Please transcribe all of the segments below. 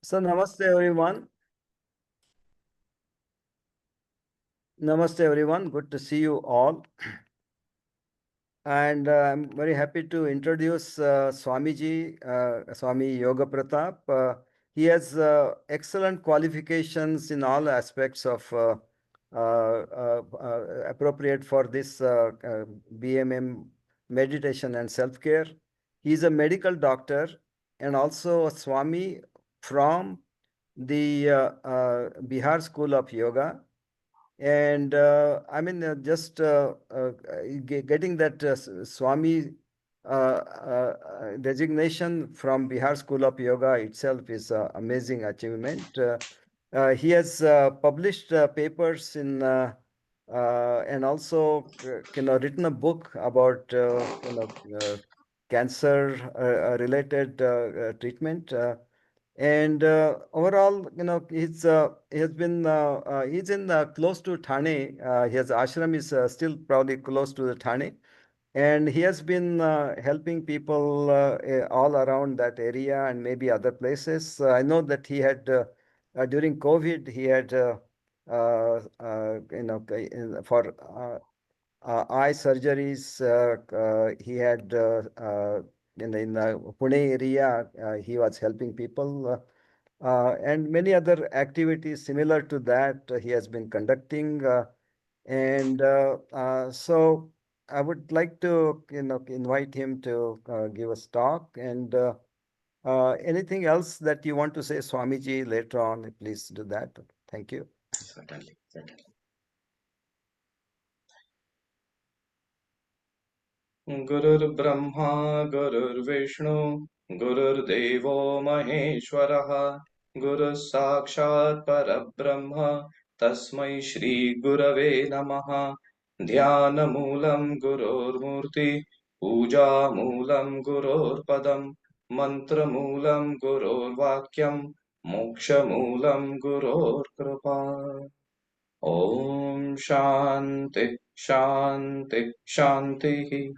So, namaste everyone. Namaste everyone. Good to see you all. And I'm very happy to introduce Swamiji, Swami Yogapratap. He has excellent qualifications in all aspects of appropriate for this BMM Meditation and Self-Care. He is a medical doctor and also a Swami from the Bihar School of Yoga. And just getting that Swami designation from Bihar School of Yoga itself is an amazing achievement. He has published papers in and also written a book about cancer related treatment. And overall, he has been he's in close to Thane. His ashram is still probably close to the Thane, and he has been helping people all around that area and maybe other places. I know that he had during COVID he had for eye surgeries. He had in the Pune area. He was helping people. And many other activities similar to that he has been conducting. So I would like to, invite him to give us talk. And anything else that you want to say, Swamiji, later on, please do that. Thank you. Certainly. Gurur Brahma, Gurur Vishnu, Gurur Devo Maheshwaraha, Guru Sakshat Parabrahma, Tasmai Shri Gurave Namaha, Dhyana Moolam Gurur Murti, Puja Moolam Gurur Padam, Mantra Moolam Gurur Vakyam, Moksha Moolam Gurur Kripa. Om Shanti Shanti Shanti.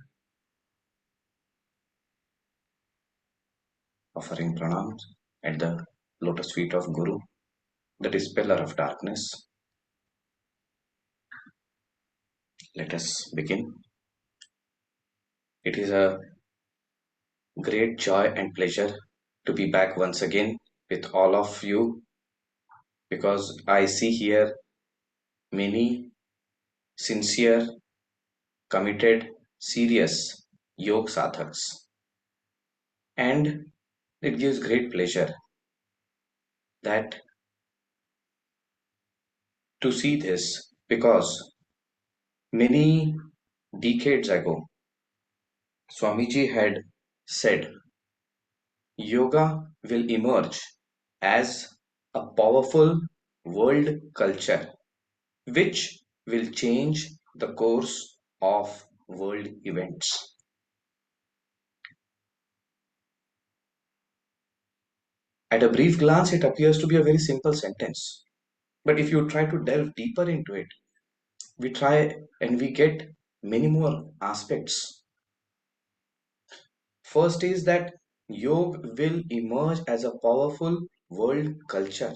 Offering pranams at the lotus feet of Guru, the dispeller of darkness. Let us begin. It is a great joy and pleasure to be back once again with all of you, because I see here many sincere, committed, serious yoga sadhaks, and it gives great pleasure that to see this, because many decades ago Swamiji had said yoga will emerge as a powerful world culture which will change the course of world events. At a brief glance, it appears to be a very simple sentence. But if you try to delve deeper into it, we try and we get many more aspects. First is that yoga will emerge as a powerful world culture.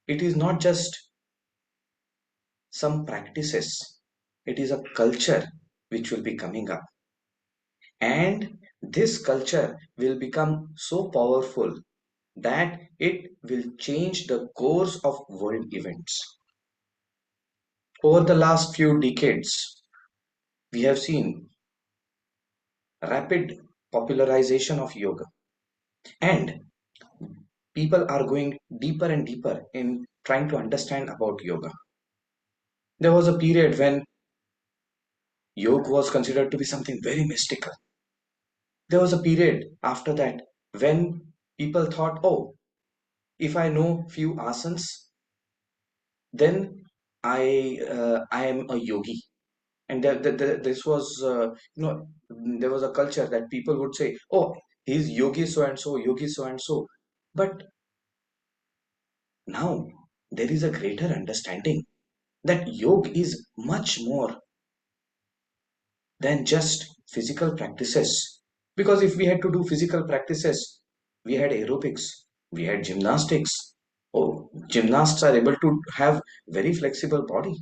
It is not just some practices, it is a culture which will be coming up. And this culture will become so powerful that it will change the course of world events. Over the last few decades, we have seen rapid popularization of yoga, and people are going deeper and deeper in trying to understand about yoga. There was a period when yoga was considered to be something very mystical. There was a period after that when people thought, oh, if I know few asanas, then I am a yogi. And this was there was a culture that people would say, oh, he's yogi so and so, yogi so and so. But now there is a greater understanding that yoga is much more than just physical practices. Because if we had to do physical practices, we had aerobics, we had gymnastics. Oh, gymnasts are able to have very flexible body.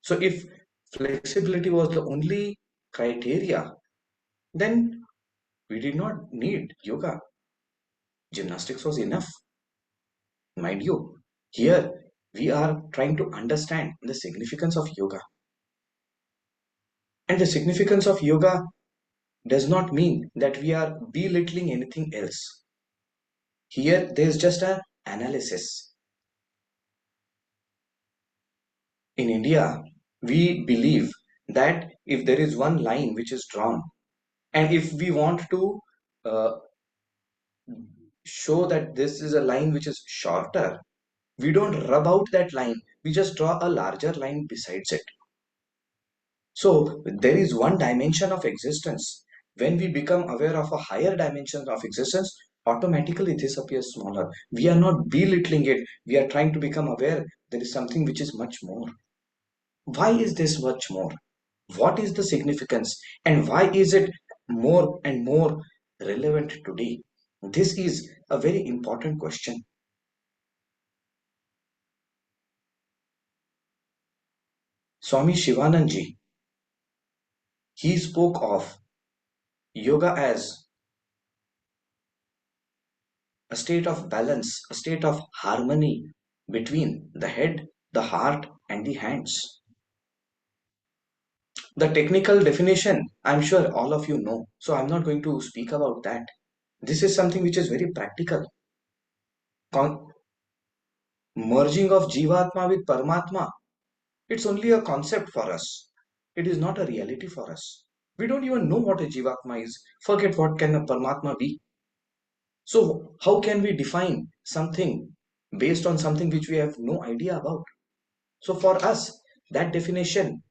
So if flexibility was the only criteria, then we did not need yoga. Gymnastics was enough. Mind you, here we are trying to understand the significance of yoga. And the significance of yoga does not mean that we are belittling anything else. Here there is just an analysis. In India, we believe that if there is one line which is drawn, and if we want to uh, show that this is a line which is shorter, we don't rub out that line, we just draw a larger line besides it. So there is one dimension of existence. When we become aware of a higher dimension of existence, automatically this appears smaller. We are not belittling it, we are trying to become aware there is something which is much more. Why is this much more? What is the significance? And why is it more and more relevant today? This is a very important question. Swami Shivananji, he spoke of yoga as a state of balance, a state of harmony between the head, the heart, and the hands. The technical definition, I'm sure all of you know, so I'm not going to speak about that. This is something which is very practical. Con- Merging of Jivatma with Paramatma, it's only a concept for us. It is not a reality for us. We don't even know what a Jivatma is. Forget what can a Paramatma be. So how can we define something based on something which we have no idea about? So for us, that definition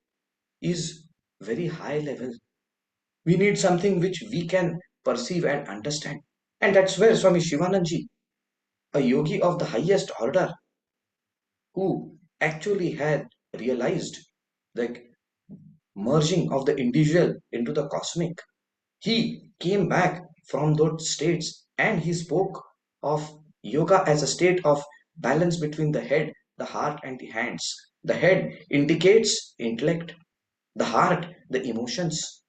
is very high level. We need something which we can perceive and understand. And that's where Swami Shivananji, a yogi of the highest order, who actually had realized the merging of the individual into the cosmic, he came back from those states and he spoke of yoga as a state of balance between the head, the heart, and the hands. The head indicates intellect, the heart, the emotions,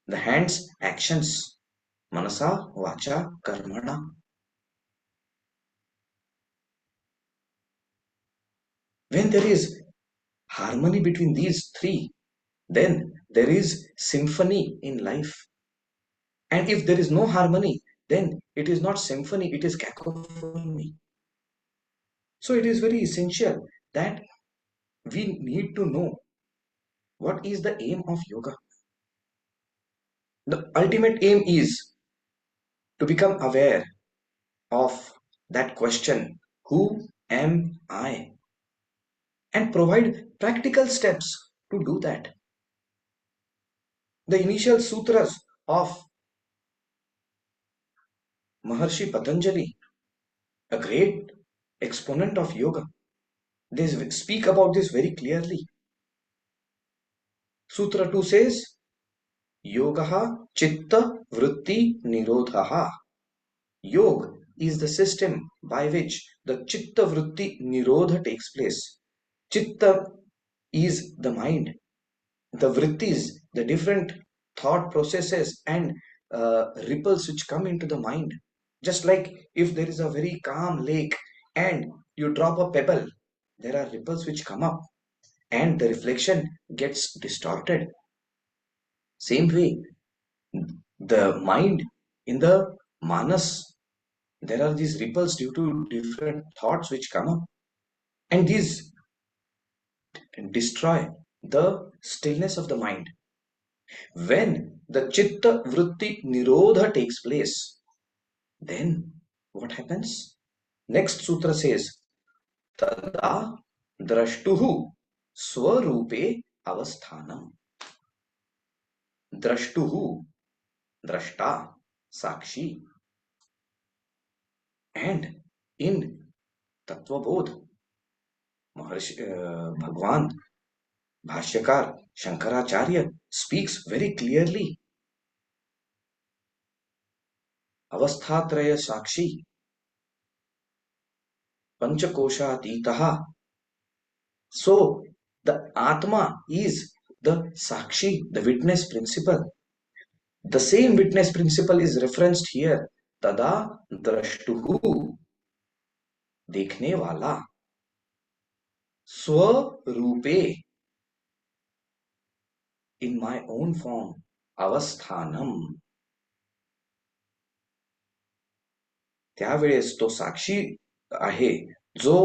the hands, actions. Manasa, Vacha, Karmana. When there is harmony between these three, then there is symphony in life. And if there is no harmony, then it is not symphony, it is cacophony. So it is very essential that we need to know what is the aim of yoga. The ultimate aim is to become aware of that question, who am I? And provide practical steps to do that. The initial sutras of Maharshi Patanjali, a great exponent of yoga, they speak about this very clearly. Sutra 2 says, Yogaha Chitta Vritti Nirodhaha. Yoga is the system by which the Chitta Vritti Nirodha takes place. Chitta is the mind, the vrittis, the different thought processes and ripples which come into the mind. Just like if there is a very calm lake and you drop a pebble, there are ripples which come up and the reflection gets distorted. Same way, the mind in the manas, there are these ripples due to different thoughts which come up, and these destroy the stillness of the mind. When the chitta vritti nirodha takes place, then what happens? Next sutra says, Tada drashtuhu swarupe avasthanam. Drashtuhu, drashta, sakshi. And in Tattvabodh, Bhagwan, Bhashyakar, Shankaracharya speaks very clearly. अवस्थात्रय Sakshi, पंचकोशातीतः. So the Atma is the Sakshi, the witness principle. The same witness principle is referenced here. Tada drashtuhu, देखने वाला, स्वरूपे, in my own form, अवस्थानम. त्यावेळेस तो साक्षी आहे, जो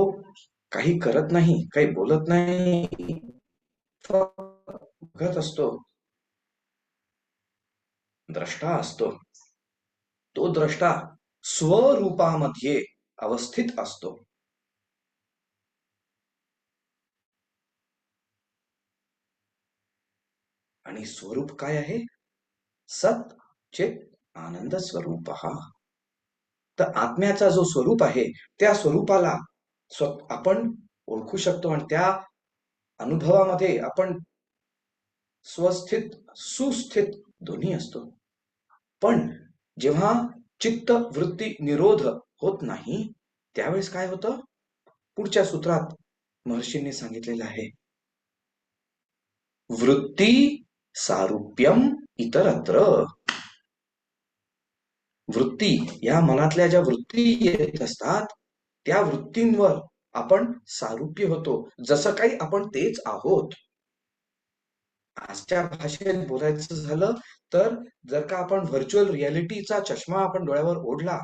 काही करत नाही, काही बोलत नाही, बघत असतो, द्रष्टा असतो. तो द्रष्टा स्वरूपामध्ये अवस्थित असतो. आणि स्वरूप काय आहे? सत चित आनंद स्वरूप. तर आत्म्याचा जो स्वरूप आहे, त्या स्वरूपाला आपण ओळखू शकतो आणि त्या अनुभवामध्ये आपण स्वस्थित सुस्थित दोन्ही असतो. पण जेव्हा चित्त वृत्ती निरोध होत नाही, त्यावेळेस काय होतं? पुढच्या सूत्रात महर्षींनी सांगितलेलं आहे, वृत्ती सारूप्यम इतरत्र. वृत्ती, या मनातल्या ज्या वृत्ती येत असतात, त्या वृत्तींवर आपण सारूप्य होतो, जसं काही आपण तेच आहोत. आजच्या भाषेत बोलायचं झालं तर, जर का आपण व्हर्च्युअल रियालिटीचा चष्मा आपण डोळ्यावर ओढला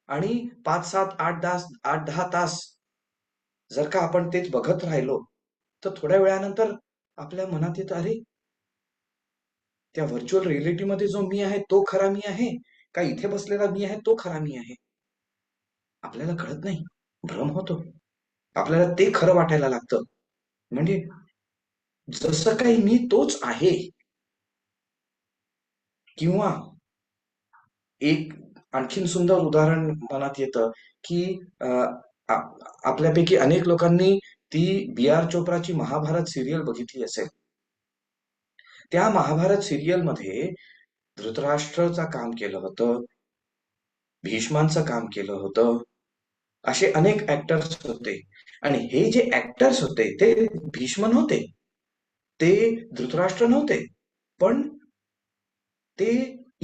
आणि 5, 7, 8, 10 तास जर का आपण तेच बघत राहिलो, तर थोड्या वेळानंतर आपल्या मनात येतं, अरे त्या व्हर्च्युअल रियालिटीमध्ये जो मी आहे तो खरा मी आहे का इथे बसलेला मी आहे तो खरा मी आहे? आपल्याला कळत नाही, भ्रम होतो. आपल्याला ते खरं वाटायला लागतं. म्हणजे जसं काही मी तोच आहे. किंवा एक आणखीन सुंदर उदाहरण मनात येतं, की आपल्यापैकी अनेक लोकांनी ती B.R. चोप्राची महाभारत सिरियल बघितली असेल. त्या महाभारत सिरियल मध्ये धृतराष्ट्रचं काम केलं होतं, भीष्मांचं काम केलं होतं, असे अनेक ऍक्टर्स होते. आणि हे जे ऍक्टर्स होते ते भीष्म नव्हते, ते धृतराष्ट्र नव्हते, पण ते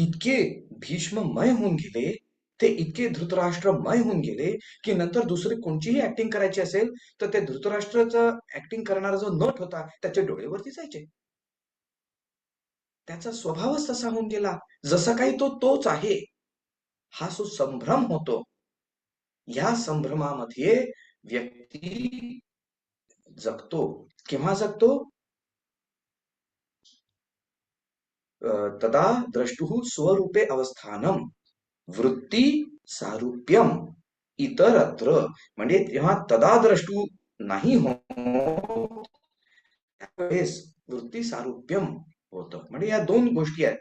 इतके भीष्ममय होऊन गेले, ते इतके धृतराष्ट्रमय होऊन गेले, की नंतर दुसरी कोणतीही ऍक्टिंग करायची असेल तर ते धृतराष्ट्राचं ऍक्टिंग करणारा जो नट होता त्याच्या डोळेवरती जायचे. त्याचा स्वभावच तसा होऊन गेला, जसा काही तो तोच आहे. हा जो संभ्रम होतो, या संभ्रमामध्ये व्यक्ती जगतो. केव्हा जगतो? तदा द्रष्टुः स्वरूपे अवस्थानम, वृत्ती सारूप्यम इतरत्र. म्हणजे जेव्हा तदा द्रष्टू नाही होत, त्यावेळेस वृत्ती सारूप्यम होतं. म्हणजे या दोन गोष्टी आहेत,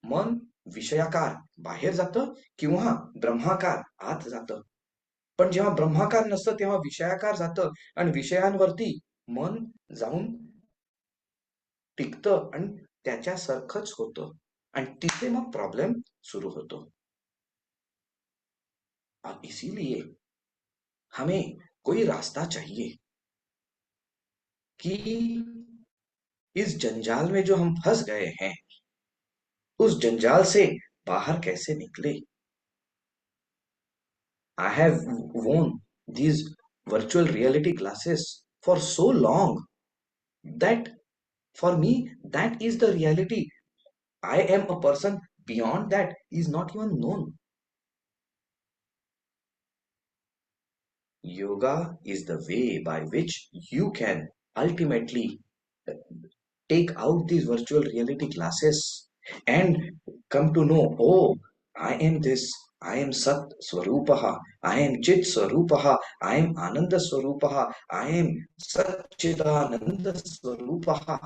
मन विषयाकार बाहेर जातं किंवा ब्रह्माकार आत जातं. पण जेव्हा ब्रह्माकार नसतं तेव्हा विषयाकार जातं आणि विषयांवरती मन जाऊन टिकतं आणि त्याच्यासारखंच होतं आणि तिथे मग प्रॉब्लेम सुरू होतो. और इसीलिए हमें कोई रास्ता चाहिए कि इस जंजाल में जो हम फंस गए हैं, उस जंजाल से बाहर कैसे निकले. I have worn these virtual reality glasses for so long that for me that is the reality. I am a person beyond that is not even known. Yoga is the way by which you can ultimately take out these virtual reality glasses and come to know, oh, I am this, I am Sat Swarupaha, I am Chit Swarupaha, I am Ananda Swarupaha, I am Satchidananda Swarupaha.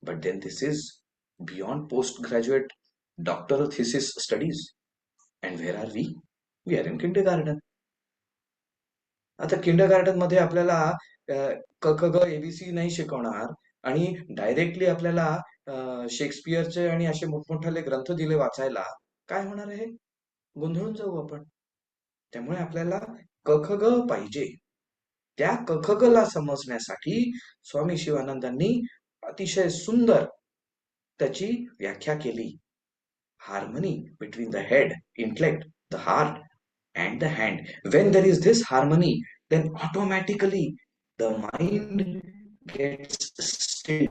But then this is beyond postgraduate doctoral thesis studies. And where are we? We are in kindergarten. आता kindergarten मध्ये आपल्याला क ख ग ABC नाही शिकवणार, आणि directly आपल्याला शेक्सपियरचे आणि असे मोठमोठाले ग्रंथ दिले वाचायला, काय होणार आहे? गोंधळून जाऊ आपण. त्यामुळे आपल्याला क ख ग पाहिजे. त्या क ख ग ला समजण्यासाठी स्वामी शिवानंदांनी अतिशय सुंदर त्याची व्याख्या केली. Harmony between the head, intellect, the heart and the hand. When there is this harmony, then automatically the mind gets still.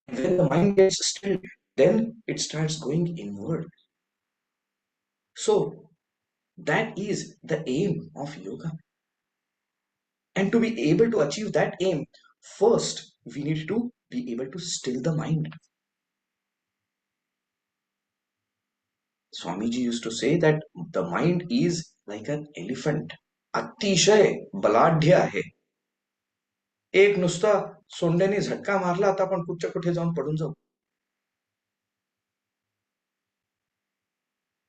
When the mind gets still, then it starts going inward. So that is the aim of yoga. And to be able to achieve that aim, first we need to be able to still the mind. Swamiji used to say that the mind is like an elephant. अतिशय बलाढ्य आहे. एक नुसता सोंड्याने झटका मारला आता आपण कुठच्या कुठे जाऊन पडून जाऊ.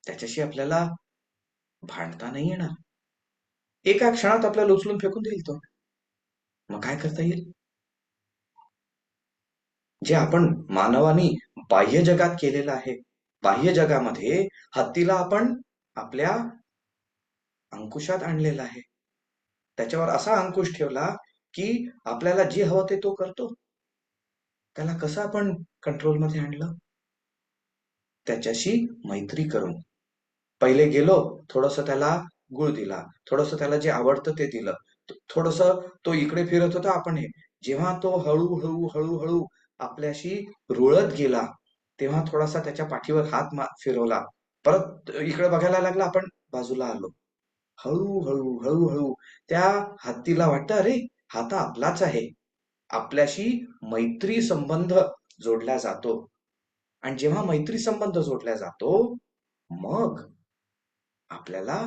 त्याच्याशी आपल्याला भांडता नाही येणार. एका क्षणात आपल्याला उचलून फेकून देईल तो. मग काय करता येईल? जे आपण मानवानी बाह्य जगात केलेलं आहे, बाह्य जगामध्ये हत्तीला आपण आपल्या अंकुशात आणलेलं आहे. त्याच्यावर असा अंकुश ठेवला की आपल्याला जे हवं ते तो करतो. त्याला कसं आपण कंट्रोलमध्ये आणलं? त्याच्याशी मैत्री करून. पहिले गेलो, थोडंसं त्याला गुळ दिला, थोडंसं त्याला जे आवडतं ते दिलं, थोडंसं तो इकडे फिरत होता, आपण हे. जेव्हा तो हळूहळू हळूहळू आपल्याशी रुळत गेला, तेव्हा थोडासा त्याच्या पाठीवर हात फिरवला, परत इकडे बघायला लागला, आपण बाजूला आलो. हळूहळू हळूहळू त्या हत्तीला वाटतं, अरे हा तर आपलाच आहे. आपल्याशी मैत्री संबंध जोडला जातो. आणि जेव्हा मैत्री संबंध जोडला जातो, मग आपल्याला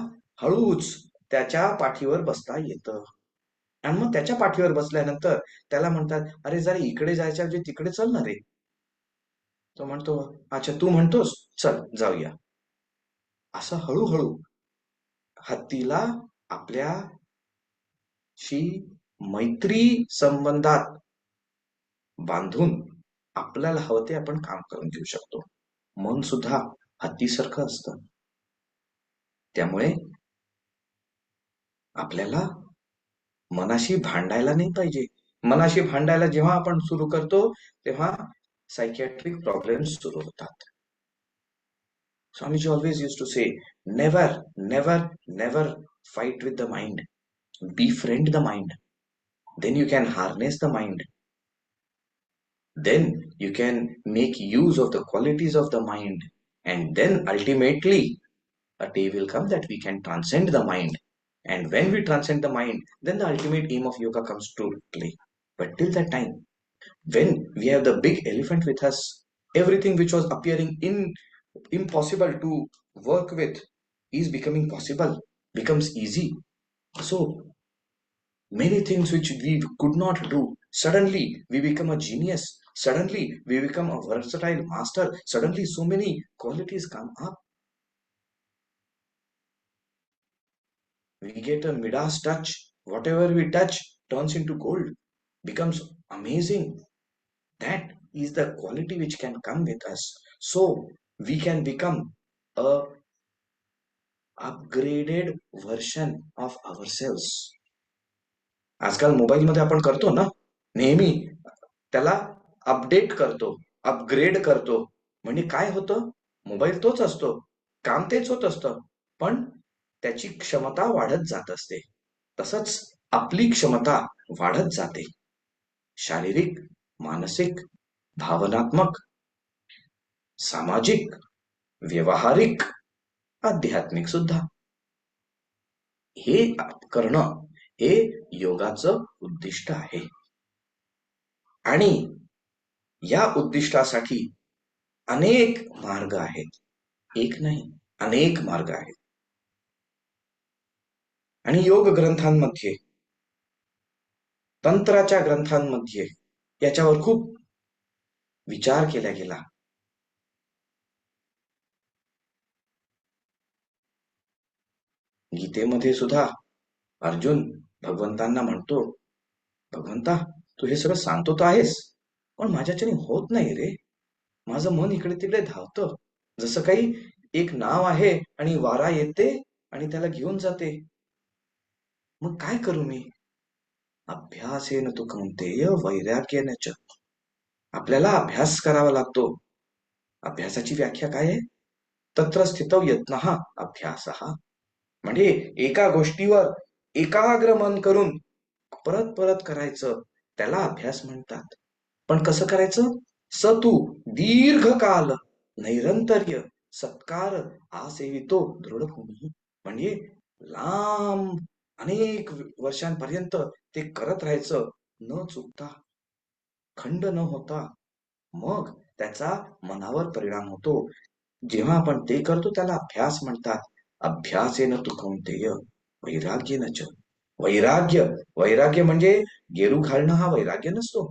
हळूच त्याच्या पाठीवर बसता येतं. आणि मग त्याच्या पाठीवर बसल्यानंतर त्याला म्हणतात, अरे जरा इकडे जायच्या ऐवजी तिकडे चल ना रे. तो म्हणतो, अच्छा तू म्हणतोस, चल जाऊया. असं हळूहळू हत्तीला आपल्याशी मैत्री संबंधात बांधून आपल्याला हवं ते आपण काम करून घेऊ शकतो. मन सुद्धा हत्तीसारखं असतं. त्यामुळे आपल्याला मनाशी भांडायला नाही पाहिजे. मनाशी भांडायला जेव्हा आपण सुरू करतो, तेव्हा सायकियाट्रिक प्रॉब्लेम्स सुरू होतात. Swamiji always used to say, never, never, never fight with the mind. Befriend the mind. Then you can harness the mind. Then you can make use of the qualities of the mind. And then ultimately, a day will come that we can transcend the mind. And when we transcend the mind, then the ultimate aim of yoga comes to play. But till that time, when we have the big elephant with us, everything which was appearing impossible to work with is becoming possible, becomes easy. So many things which we could not do, suddenly we become a genius, suddenly we become a versatile master, suddenly so many qualities come up. We get a Midas touch, whatever we touch turns into gold, becomes amazing. That is the quality which can come with us. So we can become a upgraded version of ourselves. आजकाल मोबाईलमध्ये आपण करतो ना, नेहमी त्याला update करतो, upgrade करतो. म्हणजे काय होतं? मोबाईल तोच असतो, काम तेच होत असतं, पण त्याची क्षमता वाढत जात असते. तसंच आपली क्षमता वाढत जाते. शारीरिक, मानसिक, भावनात्मक, सामाजिक, व्यवहारिक, आध्यात्मिक सुद्धा. हे करणं हे योगाचं उद्दिष्ट आहे. आणि या उद्दिष्टासाठी अनेक मार्ग आहेत. एक नाही, अनेक मार्ग आहेत. आणि योग ग्रंथांमध्ये, तंत्राच्या ग्रंथांमध्ये याच्यावर खूप विचार केला गेला. गीतेमध्ये सुद्धा अर्जुन भगवंतांना म्हणतो, भगवंता तू हे सगळं सांगतो तर आहेस, पण माझ्याच्याने होत नाही रे. माझं मन इकडे तिकडे धावतं, जसं काही एक नाव आहे आणि वारा येते आणि त्याला घेऊन जाते. मग काय करू मी? अभ्यासेन तु कौंतेय वैराग्येन च. आपल्याला अभ्यास करावा लागतो. अभ्यासाची व्याख्या काय आहे? तत्र स्थितौ यत्नः अभ्यासः. म्हणजे एका गोष्टीवर एकाग्र मन करून परत परत करायचं, त्याला अभ्यास म्हणतात. पण कसं करायचं? स तू दीर्घकाल नैरंतर्य सत्कार आसेवितो दृढभूमी. म्हणजे लांब अनेक वर्षांपर्यंत ते करत राहायचं, न चुकता, खंड न होता. मग त्याचा मनावर परिणाम होतो. जेव्हा आपण ते करतो त्याला अभ्यास म्हणतात. अभ्यासेन तु कौंतेय वैराग्येन च. वैराग्य, वैराग्य म्हणजे गेरू घालणं हा वैराग्य नसतो.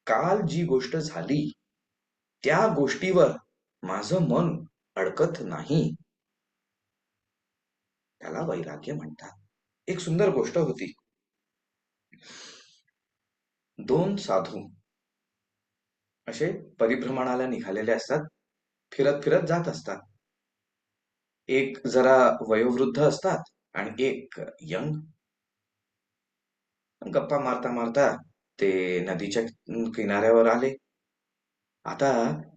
काल जी गोष्ट झाली त्या गोष्टीवर माझं मन अडकत नाही, त्याला वैराग्य म्हणतात. एक सुंदर गोष्ट होती. दोन साधू असे परिभ्रमणाला निघालेले असतात, फिरत फिरत जात असतात. एक जरा वयोवृद्ध असतात आणि एक यंग. गप्पा मारता मारता ते नदीच्या किनाऱ्यावर आले. आता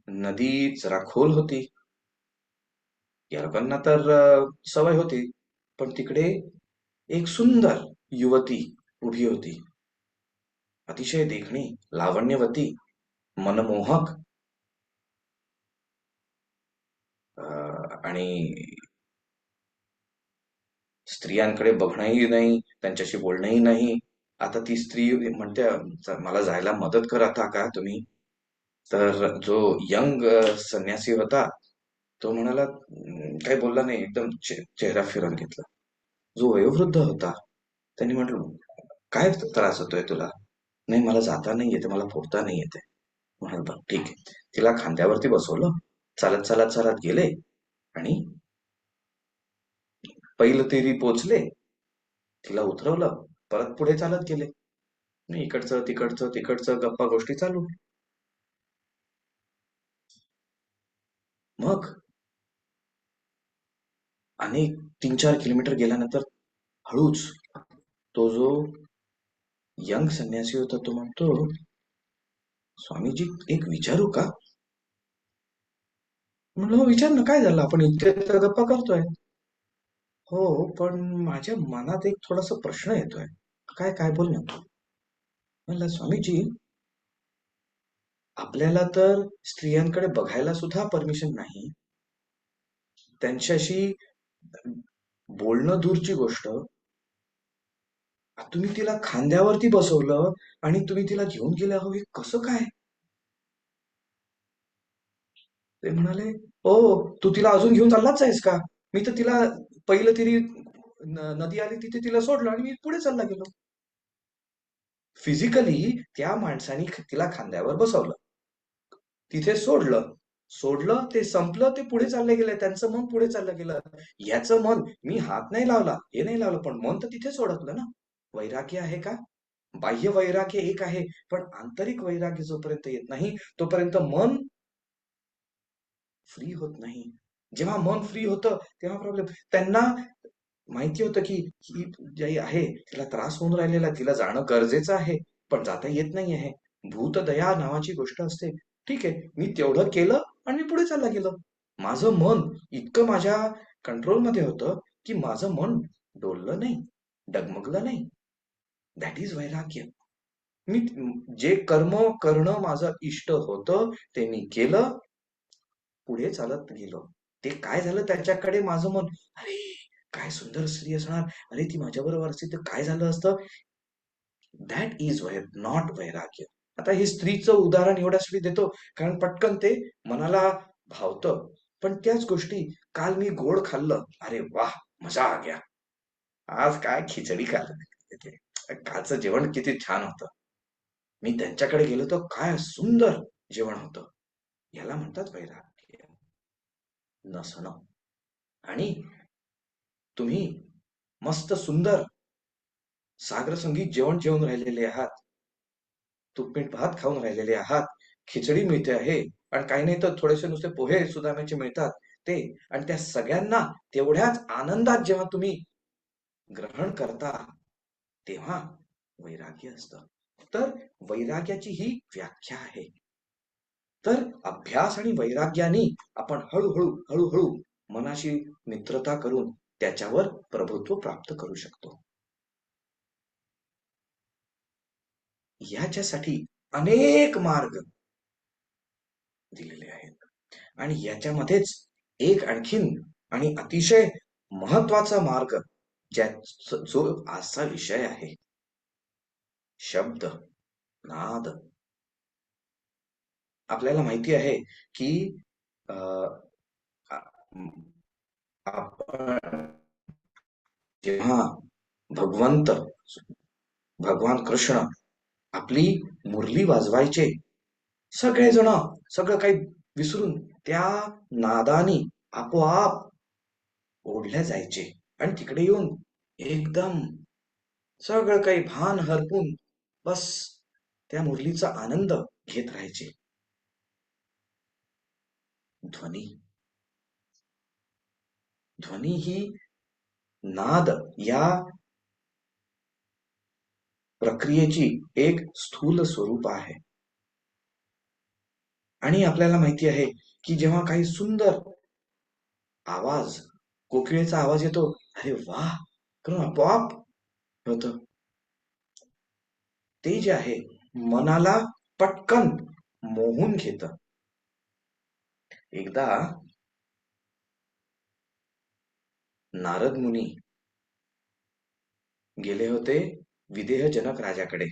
नदी जरा खोल होती. या लोकांना तर सवय होती, पण तिकडे एक सुंदर युवती उभी होती. अतिशय देखणी, लावण्यवती, मनमोहक, आणि स्त्रियांकडे बघणंही नाही, त्यांच्याशी बोलणंही नाही. आता ती स्त्री म्हणते, मला जायला मदत करा आता का तुम्ही. तर जो यंग संन्यासी होता तो म्हणाला, काही बोलला नाही, एकदम चेहरा फिरून घेतला. जो वयोवृद्ध होता त्यांनी म्हटलं, काय त्रास होतोय तुला? नाही, मला जाता नाही येते, मला पोहता नाही येते. म्हणाल, बरं ठीक आहे. तिला खांद्यावरती बसवलं, चालत चालत चालत गेले आणि पहिलं तेरी पोचले, तिला उतरवलं, परत पुढे चालत गेले. इकडचं तिकडचं तिकडचं गप्पा गोष्टी चालू. मग अनेक 3-4 किलोमीटर गेल्यानंतर हळूच तो जो यंग संन्यासी होता तो म्हणतो, स्वामीजी एक विचारू का? म्हणलं, हो विचार ना, काय झालं, आपण इतके तर गप्पा करतोय. हो, पण माझ्या मनात एक थोडासा प्रश्न येतोय. काय काय बोल ना. म्हणलं, स्वामीजी आपल्याला तर स्त्रियांकडे बघायला सुद्धा परमिशन नाही, त्यांच्याशी बोलणं दूरची गोष्ट, तुम्ही तिला खांद्यावरती बसवलं आणि तुम्ही तिला घेऊन गेला, हो हे कसं काय? ते म्हणाले, ओ तू तिला अजून घेऊन चाललाच आहेस का? मी तर तिला पहिलं तरी नदी आली तिथे तिला सोडलं आणि मी पुढे चालला गेलो. फिजिकली त्या माणसाने तिला खांद्यावर बसवलं, तिथे सोडलं, सोडलं, ते संपलं, ते पुढे चालले गेले, त्यांचं मन पुढे चाललं गेलं. याचं मन, मी हात नाही लावला, हे नाही लावलं, पण मन तर तिथेच ओळखलं ना. वैराग्य आहे का? बाह्य वैराग्य एक आहे, पण आंतरिक वैराग्य जोपर्यंत येत नाही तोपर्यंत मन फ्री होत नाही. जेव्हा मन फ्री होतं तेव्हा प्रॉब्लेम. त्यांना माहिती होतं की ही जी आहे तिला त्रास होऊन राहिलेला, तिला जाणं गरजेचं आहे, पण जाता येत नाही आहे. भूतदया नावाची गोष्ट असते. ठीक आहे, मी तेवढं केलं आणि मी पुढे चालला गेलो. माझं मन इतकं माझ्या कंट्रोलमध्ये होतं की माझं मन डोललं नाही, डगमगलं नाही. दॅट इज वैराग्य. मी जे कर्म करणं माझं इष्ट होतं ते मी केलं, पुढे चालत गेलो. ते काय झालं त्याच्याकडे माझं मन, अरे काय सुंदर स्त्री असणार, अरे ती माझ्या बरोबर असती तर काय झालं असतं. दॅट इज नॉट वैराग्य. आता हे स्त्रीचं उदाहरण एवढ्यासाठी देतो कारण पटकन ते मनाला भावतं. पण त्याच गोष्टी, काल मी गोड खाल्लं, अरे वाह, मजा आ गया. आज काय खिचडी खाल्लं, कालचं जेवण किती छान होतं. मी त्यांच्याकडे गेलो तर काय सुंदर जेवण होतं. याला म्हणतात वैराग्य नसणं. आणि तुम्ही मस्त सुंदर सागर संगीत जेवण जेवून राहिलेले आहात, तूप मीठ भात खाऊन राहिलेले आहात. खिचडी मिळते आहे आणि काही नाही तर थोडेसे नुसते पोहे सुदाम्याचे मिळतात ते, आणि त्या सगळ्यांना तेवढ्याच आनंदात जेव्हा तुम्ही ग्रहण करता तेव्हा वैराग्य असतं. तर वैराग्याची ही व्याख्या आहे. तर अभ्यास आणि वैराग्याने आपण हळूहळू हळूहळू मनाशी मित्रता करून त्याच्यावर प्रभुत्व प्राप्त करू शकतो. याच्यासाठी अनेक मार्ग दिलेले आहेत, आणि याच्यामध्येच एक आणखीन आणि अतिशय महत्वाचा मार्ग जो आजचा विषय आहे, शब्द नाद. आपल्याला माहिती आहे की आपण जेव्हा भगवंत भगवान कृष्ण आपली मुरली वाजवायचे, सगळेजण सगळं काही विसरून त्या नादानी आपोआप ओढल्या जायचे आणि तिकडे येऊन एकदम सगळं काही भान हरपून बस त्या मुरलीचा आनंद घेत राहायचे. ध्वनी ध्वनी ही नाद या प्रक्रियेची एक स्थूल स्वरूप आहे. आणि आपल्याला माहिती आहे की जेव्हा काही सुंदर आवाज, कोकिळेचा आवाज येतो, अरे वाह करून आपोआप होतं. ते जे आहे मनाला पटकन मोहून घेत. एकदा नारद मुनी गेले होते विदेह जनक राजाकडे.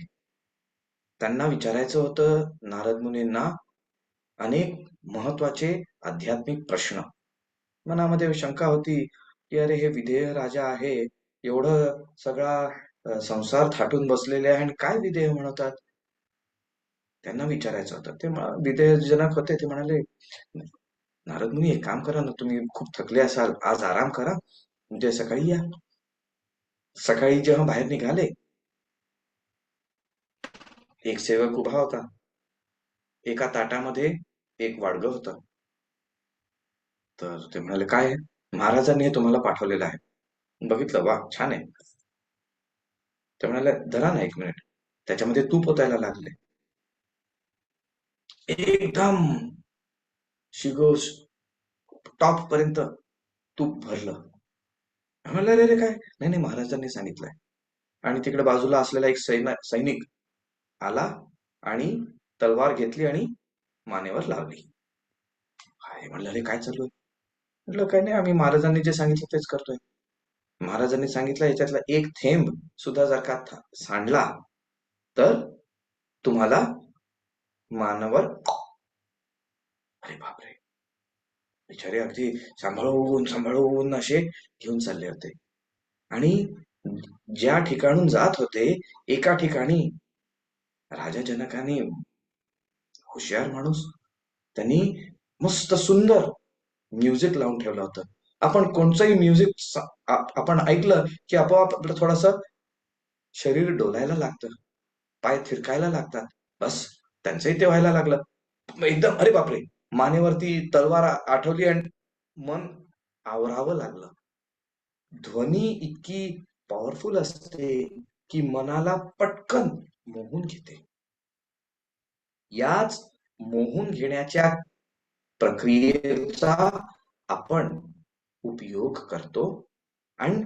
त्यांना विचारायचं होतं नारद मुनींना अनेक महत्वाचे आध्यात्मिक प्रश्न. मनामध्ये शंका होती की अरे हे विदेह राजा आहे, एवढं सगळा संसार थाटून बसलेले आहे आणि काय विदेह म्हणतात. त्यांना विचारायचं होतं. ते विदेह जनक होते, ते म्हणाले नारद मुनी एक काम करा ना, तुम्ही खूप थकले असाल, आज आराम करा, उद्या सकाळी या. सकाळी जेव्हा बाहेर निघाले, एक सेवक उभा होता. एका ताटामध्ये एक वाडगं होतं. तर ते म्हणाले काय आहे? महाराजांनी हे तुम्हाला पाठवलेलं आहे. बघितलं, वा छान आहे. ते म्हणाले धरा ना एक मिनिट. त्याच्यामध्ये तूप ओतायला लागले. एकदम शिगोश टॉप पर्यंत तूप भरलं. म्हणाले अरे काय? नाही नाही, महाराजांनी सांगितलंय. आणि तिकडे बाजूला असलेला एक सैनिक आला आणि तलवार घेतली आणि मानेवर लावली. काय म्हणलं रे, काय चालू आहे? म्हटलं काय नाही, आम्ही महाराजांनी जे सांगितलं तेच करतोय. महाराजांनी सांगितलं याच्यातला एक थेंब सुद्धा जर का सांडला तर तुम्हाला मानावर. अरे बापरे, बिचारे अगदी सांभाळून सांभाळून असे घेऊन चालले होते. आणि ज्या ठिकाणून जात होते, एका ठिकाणी राजा जनकाने, हुशार माणूस, त्यांनी मस्त सुंदर म्युझिक लावून ठेवलं होतं. आपण कोणचंही म्युझिक आपण ऐकलं की आपोआप आपलं थोडस शरीर डोलायला लागतं, पाय थिरकायला लागतात. बस त्यांचंही ते व्हायला लागलं. एकदम अरे बापरे, मानेवरती तलवार आठवली आणि मन आवरावं लागलं. ध्वनी इतकी पॉवरफुल असते की मनाला पटकन मोहून घेते. याच मोहून घेण्याच्या प्रक्रियेचा आपण उपयोग करतो आणि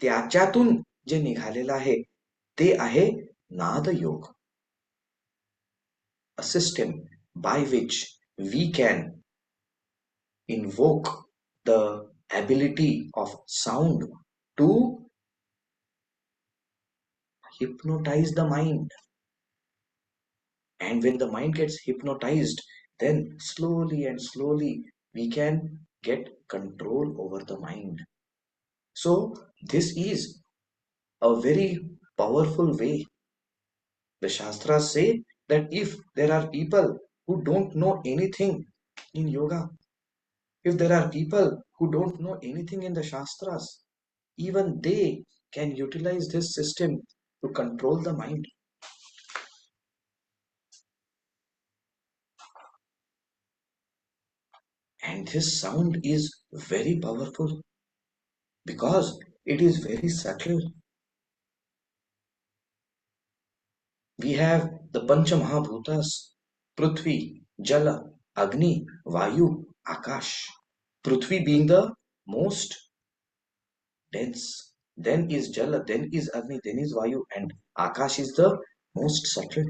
त्याच्यातून जे निघालेलं आहे ते आहे नादयोग. A system by which we can invoke the ability of sound to hypnotize the mind. And when the mind gets hypnotized, then slowly and slowly we can get control over the mind. So, this is a very powerful way. The Shastras say that if there are people who don't know anything in yoga, if there are people who don't know anything in the Shastras, even they can utilize this system to control the mind. And this sound is very powerful because it is very subtle. We have the Pancha Mahabhutas, Prithvi, Jala, Agni, Vayu, Akash. Prithvi being the most dense, then is Jala, then is Agni, then is Vayu, and Akash is the most subtle.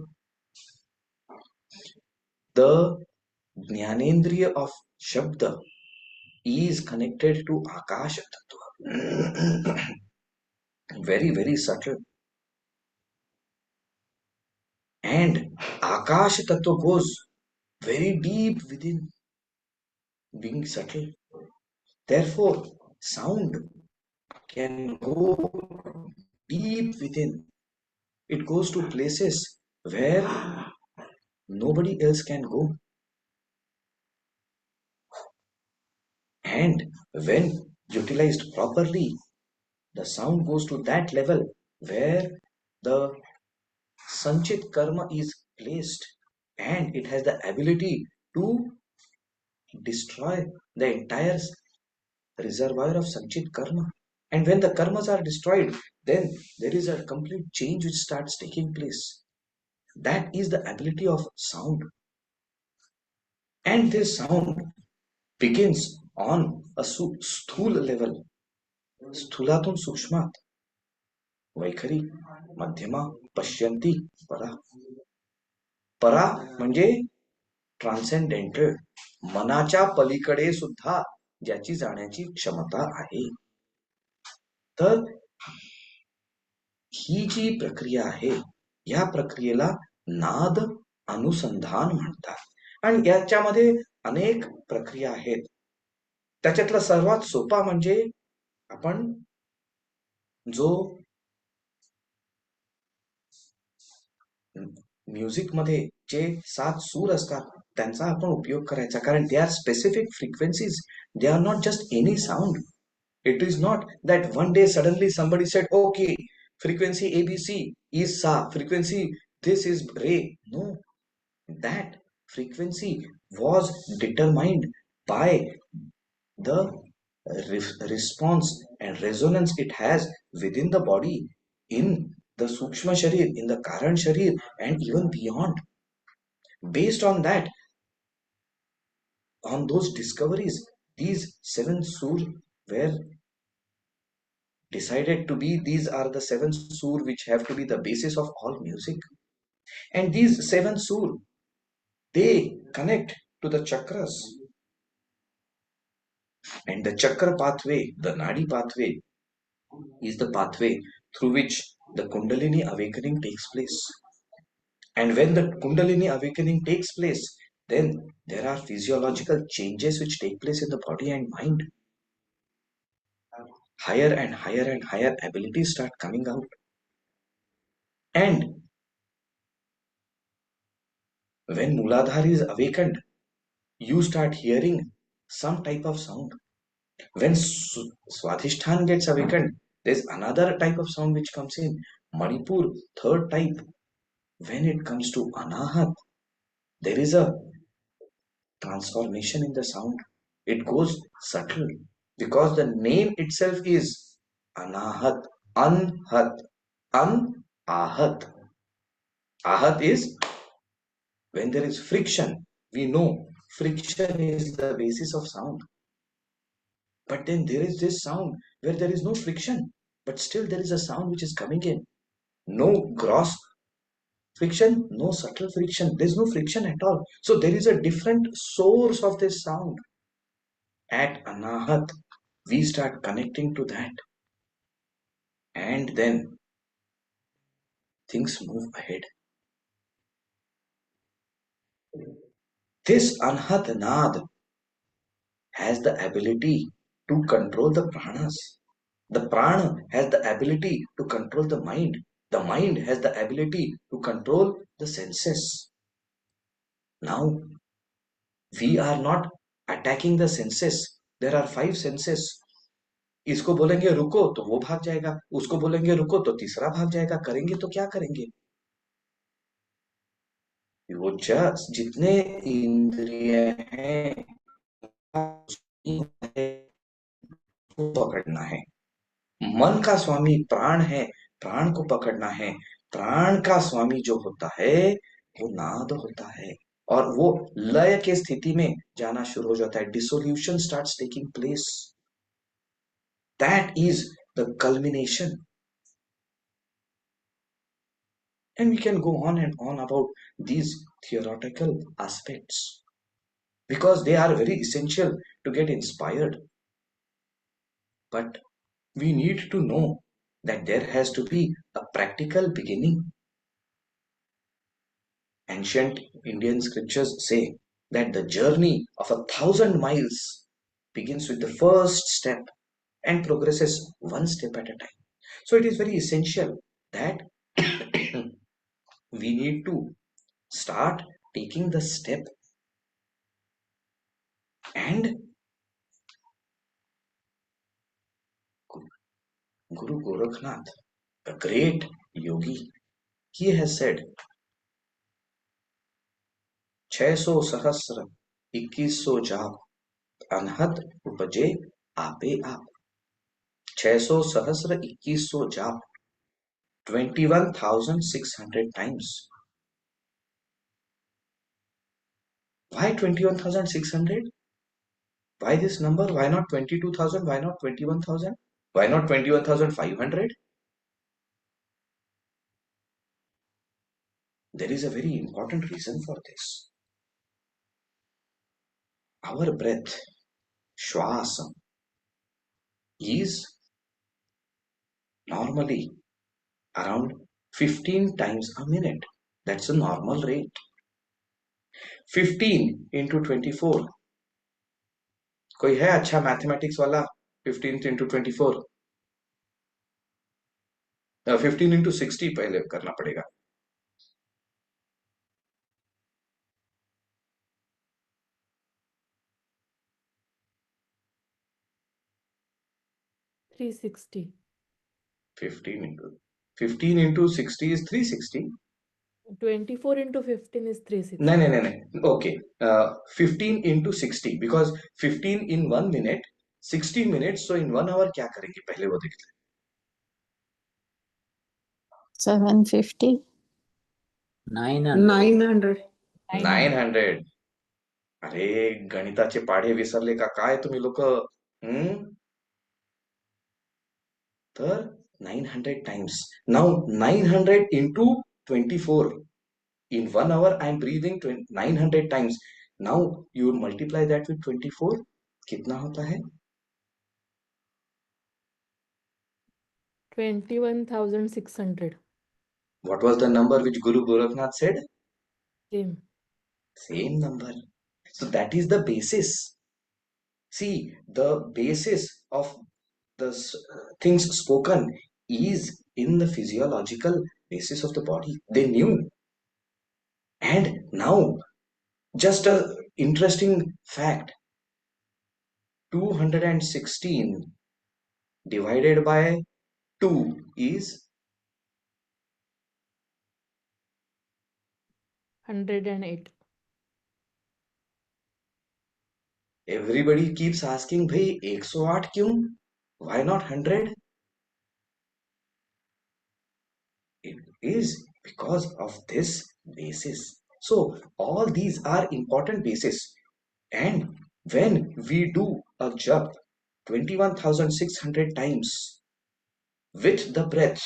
The Jnanendriya of Shabda is connected to Akash Tattva. Very, very subtle. And Akash Tattva goes very deep within, being subtle. Therefore, sound can go deep within. It goes to places where nobody else can go. And when utilized properly, the sound goes to that level where the Sanchit karma is placed and it has the ability to destroy the entire reservoir of Sanchit karma. And when the karmas are destroyed, then there is a complete change which starts taking place. That is the ability of sound. And this sound begins on a sthula level. Sthulatum sukshmat, वैखरी, मध्यमा, पश्यंती, परा. परा म्हणजे transcendental, मनाच्या पलीकडे सुद्धा ज्याची जाण्याची क्षमता आहे. तर ही जी प्रक्रिया आहे, या प्रक्रियेला नाद अनुसंधान म्हणतात. आणि याच्यामध्ये अनेक प्रक्रिया आहेत. त्याच्यातला सर्वात सोपा म्हणजे आपण जो म्युझिक मध्ये जे 7 सूर असतात त्यांचा आपण उपयोग करायचा, कारण they are specific frequencies. They are not just any sound. It is not that one day suddenly somebody said, okay, frequency ABC is Sa, frequency this is Re. No, that frequency was determined by the response and resonance it has within the body, in the Sukshma Sharir, in the Karan Sharir, and even beyond. Based on that, on those discoveries, these 7 sur were decided to be, these are the 7 sur which have to be the basis of all music. And these 7 sur, they connect to the chakras. And the chakra pathway, the nadi pathway, is the pathway through which the Kundalini awakening takes place. And when the Kundalini awakening takes place, then there are physiological changes which take place in the body and mind. Higher and higher and higher abilities start coming out. And when Muladhara is awakened, you start hearing some type of sound. When Swadhisthana gets awakened, there's another type of sound which comes in. Manipur, third type. When it comes to Anahat, there is a transformation in the sound. It goes subtle because the name itself is Anahat, Anhat, Ahat. Ahat is when there is friction. We know friction is the basis of sound. But then there is this sound where there is no friction, but still there is a sound which is coming in. No gross friction, no subtle friction. There's no friction at all. So there is a different source of this sound. At Anahat, we start connecting to that. And then things move ahead. This Anhat Nad has the ability to control the pranas. The prana has the ability to control the mind. The mind has the ability to control the senses. Now, we are not attacking the senses. There are 5 senses. इसको बोलेंगे रुको तो वो भाग जाएगा, उसको बोलेंगे रुको तो तीसरा भाग जाएगा. करेंगे तो क्या करेंगे? वो जितने इंद्रिय हैं को पकड़ना है। मन का स्वामी प्राण है, प्राण को पकड़ना है। प्राण का स्वामी जो होता है वो नाद होता है, और वो लय के स्थिति में जाना शुरू हो जाता है। Dissolution starts taking place. That is the culmination. And we can go on and on about these theoretical aspects because they are very essential to get inspired. But we need to know that there has to be a practical beginning. Ancient Indian scriptures say that the journey of 1,000 miles begins with the first step and progresses one step at a time. So it is very essential that we need to start taking the step. And Guru Gorakhnath, the great yogi, he has said, 600 सहस्र 2100 जाप अनहद उपजे आपे आप. 600 सहस्र 2100 जाप, 21,600 times. Why 21,600? Why this number? Why not 22,000? Why not 21,000? Why not 21,500? There is a very important reason for this. Our breath, shwasa, is normally around 15 times a minute. That's a normal rate. 15 into 24. कोई है अच्छा mathematics वाला? 15 into 24. 15 into 60 पहले करना पड़ेगा. 360. 15 into 60 is 360. 24 into 15 is 360. No. Okay. 15 into 60 because 15 in 1 minute, 60 minutes. So in 1 hour क्या करेंगे? पहले वो देखते हैं. 750. 900. 900. अरे गणिताचे पाढे विसरले का काय तुम्ही लोक? तर 900 times. Now 900 into 24. In 1 hour I am breathing 900 times. Now you multiply that with 24. कितना होता है? 21,600. What was the number which Guru Gorakhnath said? Same number. So that is the basis. See, the basis of the things spoken is in the physiological basis of the body. They knew. And now, just a interesting fact, 216 divided by 2 is 108. Everybody keeps asking, bhai 108 kyun? Why not 100? It is because of this basis. So all these are important bases. And when we do a jap 21,600 times with the breath,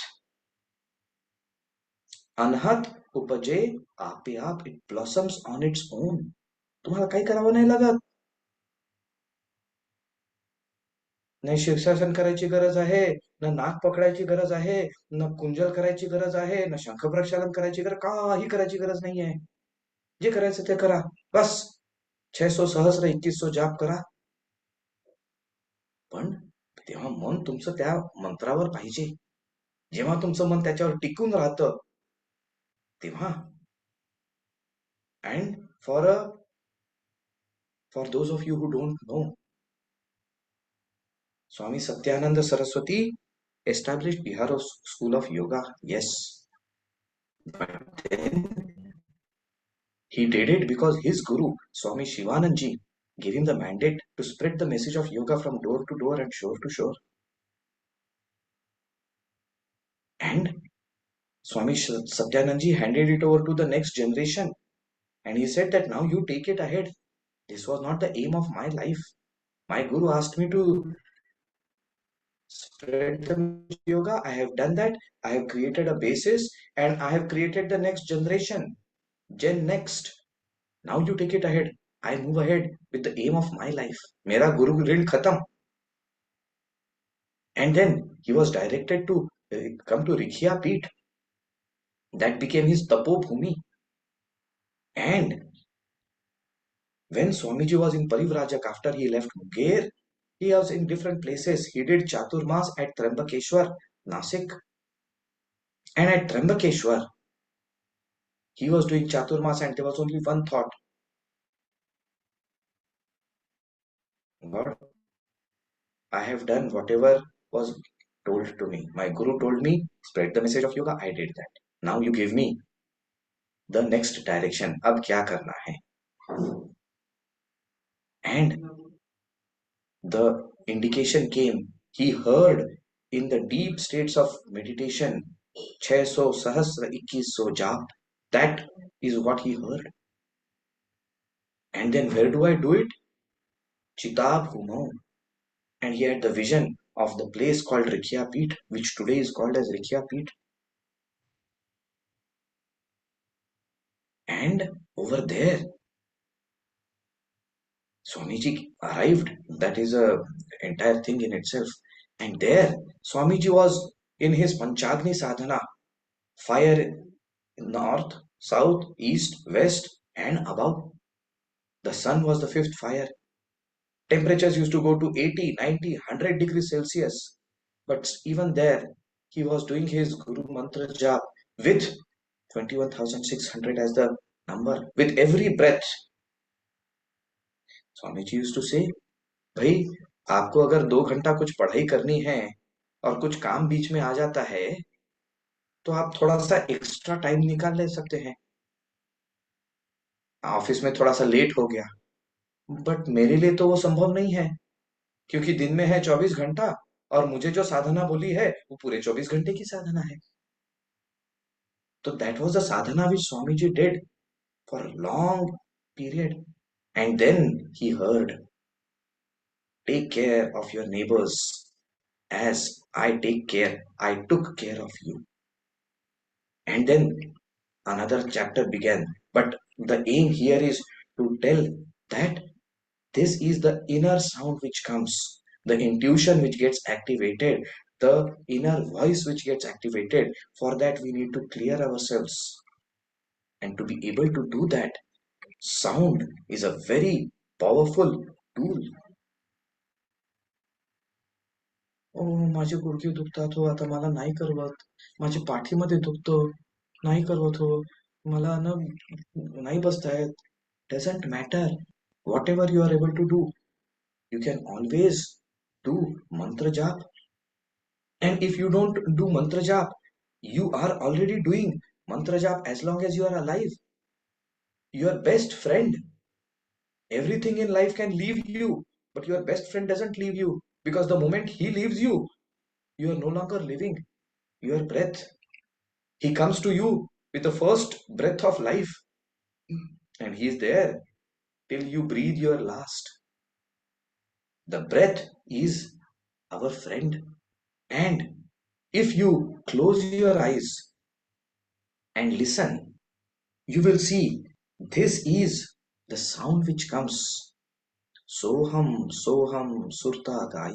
anhat upaje आपे आप, it blossoms on its own. तुम्हाला काही करावं नाही लागत. नाही शीर्षासन करायची गरज आहे, ना नाक पकडायची गरज आहे, ना कुंजल करायची गरज आहे, ना शंख प्रक्षालन करायची गरज, काही करायची गरज नाहीये. जे करायचं ते करा. बस 600 सहस्र 2100 जाप करा. पण तेव्हा मन तुमचं त्या मंत्रावर पाहिजे. जेव्हा तुमचं मन त्याच्यावर टिकून राहतं तेव्हा. And for those of you who don't know, Swami Satyananda Saraswati established Bihar School of Yoga, yes. But then he did it because his guru, Swami Shivanand ji, gave him the mandate to spread the message of yoga from door to door and shore to shore. And Swami Satyananda handed it over to the next generation. And he said that now you take it ahead. This was not the aim of my life. My guru asked me to spread the message of yoga. I have done that. I have created a basis and I have created the next generation. Gen next. Now you take it ahead. I move ahead with the aim of my life. Mera guru rin khatam. And then he was directed to come to Rikhya Peeth. That became his Tapo Bhumi. And when Swamiji was in Parivrajak after he left Munger, he was in different places. He did Chaturmas at Trambakeshwar, Nasik. And at Trambakeshwar, he was doing Chaturmas and there was only one thought. God, I have done whatever was told to me. My Guru told me, spread the message of yoga. I did that. Now you give me the next direction. Ab kya karna hai? And the indication came. He heard in the deep states of meditation, 600 sahasra 2100 jap. That is what he heard. And then where do I do it? Chitab Humau. And he had the vision of the place called Rikhya Peeth, which today is called as Rikhya Peeth. And over there, Swamiji arrived. That is a entire thing in itself. And there, Swamiji was in his Panchagni sadhana, fire north, south, east, west, and above. The sun was the fifth fire. Temperatures used to go to 80, 90, 100 degrees Celsius. But even there, he was doing his Guru Mantra jap with 21,600 as the number. With every breath, Swamiji used to say, भाई आपको अगर 2 घंटा कुछ पढ़ाई करनी है और कुछ काम बीच में आ जाता है तो आप थोड़ा सा एक्स्ट्रा टाइम निकाल ले सकते हैं. ऑफिस में थोड़ा सा लेट हो गया, बट मेरे लिए तो वो संभव नहीं है क्योंकि दिन में है 24 घंटा और मुझे जो साधना बोली है वो पूरे 24 घंटे की साधना है. तो that was the sadhana which Swami ji did for a long period. And then he heard, take care of your neighbours as I took care of you. And then another chapter began. But the aim here is to tell that this is the inner sound which comes, the intuition which gets activated, the inner voice which gets activated. For that, we need to clear ourselves. And to be able to do that, sound is a very powerful tool. ओ माझे गुडघे दुखतात हो, आता मला नाही करवत. माझ्या पाठीमध्ये दुखतं, नाही करवत हो. मला ना नाही बसता येत. Doesn't matter. Whatever you are able to do, you can always do mantra jap. And if you don't do mantra jap, you are already doing mantra jap as long as you are alive. Your best friend. Everything in life can leave you, but your best friend doesn't leave you, because the moment he leaves you, you are no longer living. Your breath. He comes to you with the first breath of life, and he is there till you breathe your last. The breath is our friend. And if you close your eyes and listen, you will see this is the sound which comes. Soham, Soham, Surta Gai.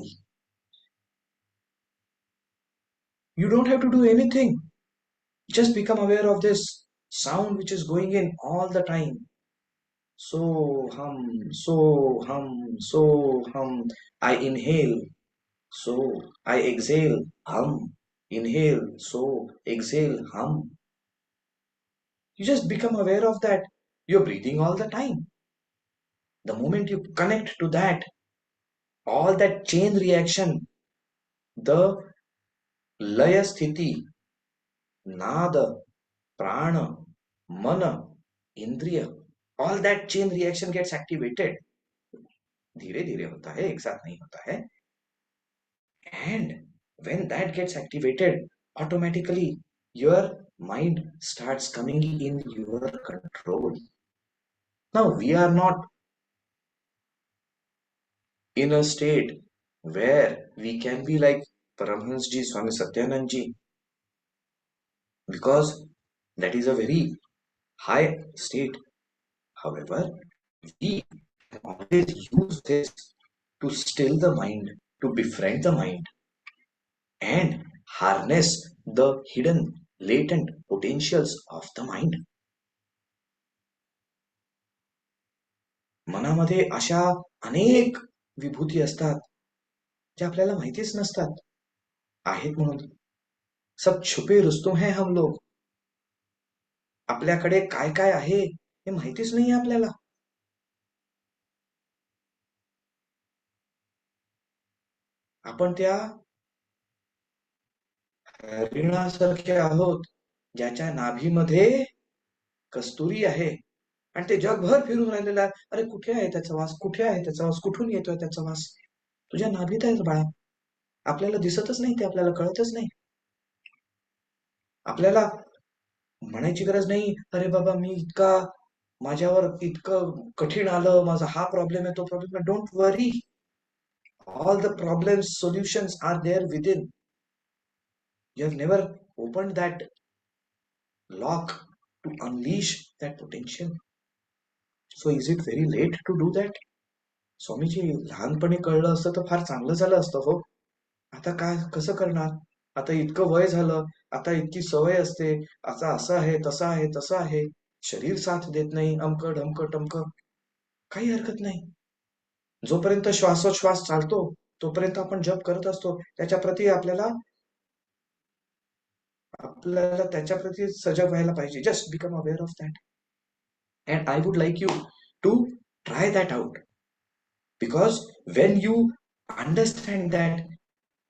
You don't have to do anything. Just become aware of this sound which is going in all the time. Soham, Soham, Soham. I inhale, so I exhale, hum. Inhale, so exhale, hum. You just become aware of that. You're breathing all the time. The moment you connect to that, all that chain reaction, the laya sthiti, nada, prana, mana, indriya, all that chain reaction gets activated. धीरे धीरे होता है, एक साथ नहीं होता है. And when that gets activated, automatically your mind starts coming in your control. Now we are not in a state where we can be like Paramahamsa Ji, Swami Satyananda Ji, because that is a very high state. However, we can always use this to still the mind, to befriend the mind, and harness the hidden, latent potentials of the mind. मनामध्ये अशा अनेक विभूती असतात ज्या आपल्याला माहितीच नसतात आहेत म्हणून. सब छुपे रुस्तम हैं हम लोग. आपल्याकडे काय काय आहे हे माहितीच नाही आपल्याला. आपण त्या हरिणासारखे आहोत ज्याच्या नाभीमध्ये कस्तुरी आहे आणि ते जगभर फिरून राहिलेला आहे. अरे कुठे आहे त्याचा वास, कुठे आहे त्याचा वास, कुठून येतोय त्याचा वास? तुझ्या नाभीत आहे बाळा. आपल्याला दिसतच नाही, ते आपल्याला कळतच नाही. आपल्याला म्हणायची गरज नाही, अरे बाबा मी माझ्यावर इतकं कठीण आलं, माझा हा प्रॉब्लेम आहे, तो प्रॉब्लेम आहे. Don't worry. All the problems, solutions are there within. You have never opened that lock to unleash that potential. So is it very late to do that? स्वामीजी, लहानपणी कळलं असतं तर फार चांगलं झालं असतं हो. आता काय कसं करणार? आता इतकं वय झालं, आता इतकी सवय असते, आता असं आहे, तसं आहे, तसं आहे, शरीर साथ देत नाही, अमकं ढमकं टमकं. काही हरकत नाही. जोपर्यंत श्वासोच्छ्वास चालतो तोपर्यंत आपण जप करत असतो. आपल्याला त्याच्याप्रती सजग व्हायला पाहिजे. Just become aware of that. And I would like you to try that out. Because when you understand that,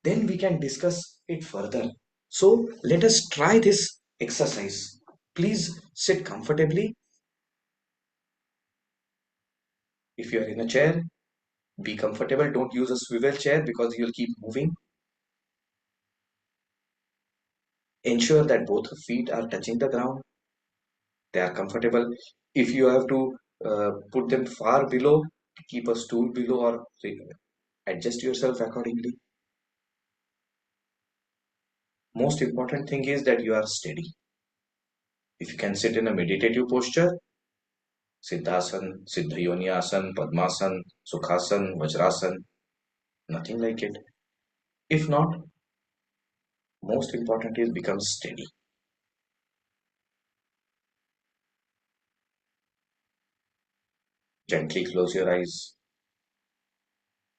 then we can discuss it further. So let us try this exercise. Please sit comfortably. If you are in a chair, be comfortable. Don't use a swivel chair because you'll keep moving. Ensure that both feet are touching the ground. They are comfortable. If you have to put them far below, keep a stool below or adjust yourself accordingly. Most important thing is that you are steady. If you can sit in a meditative posture, Siddhasan, Siddha Asan, Padmasan, Sukhasan, Vajrasan, nothing like it. If not, most important is become steady. Gently close your eyes.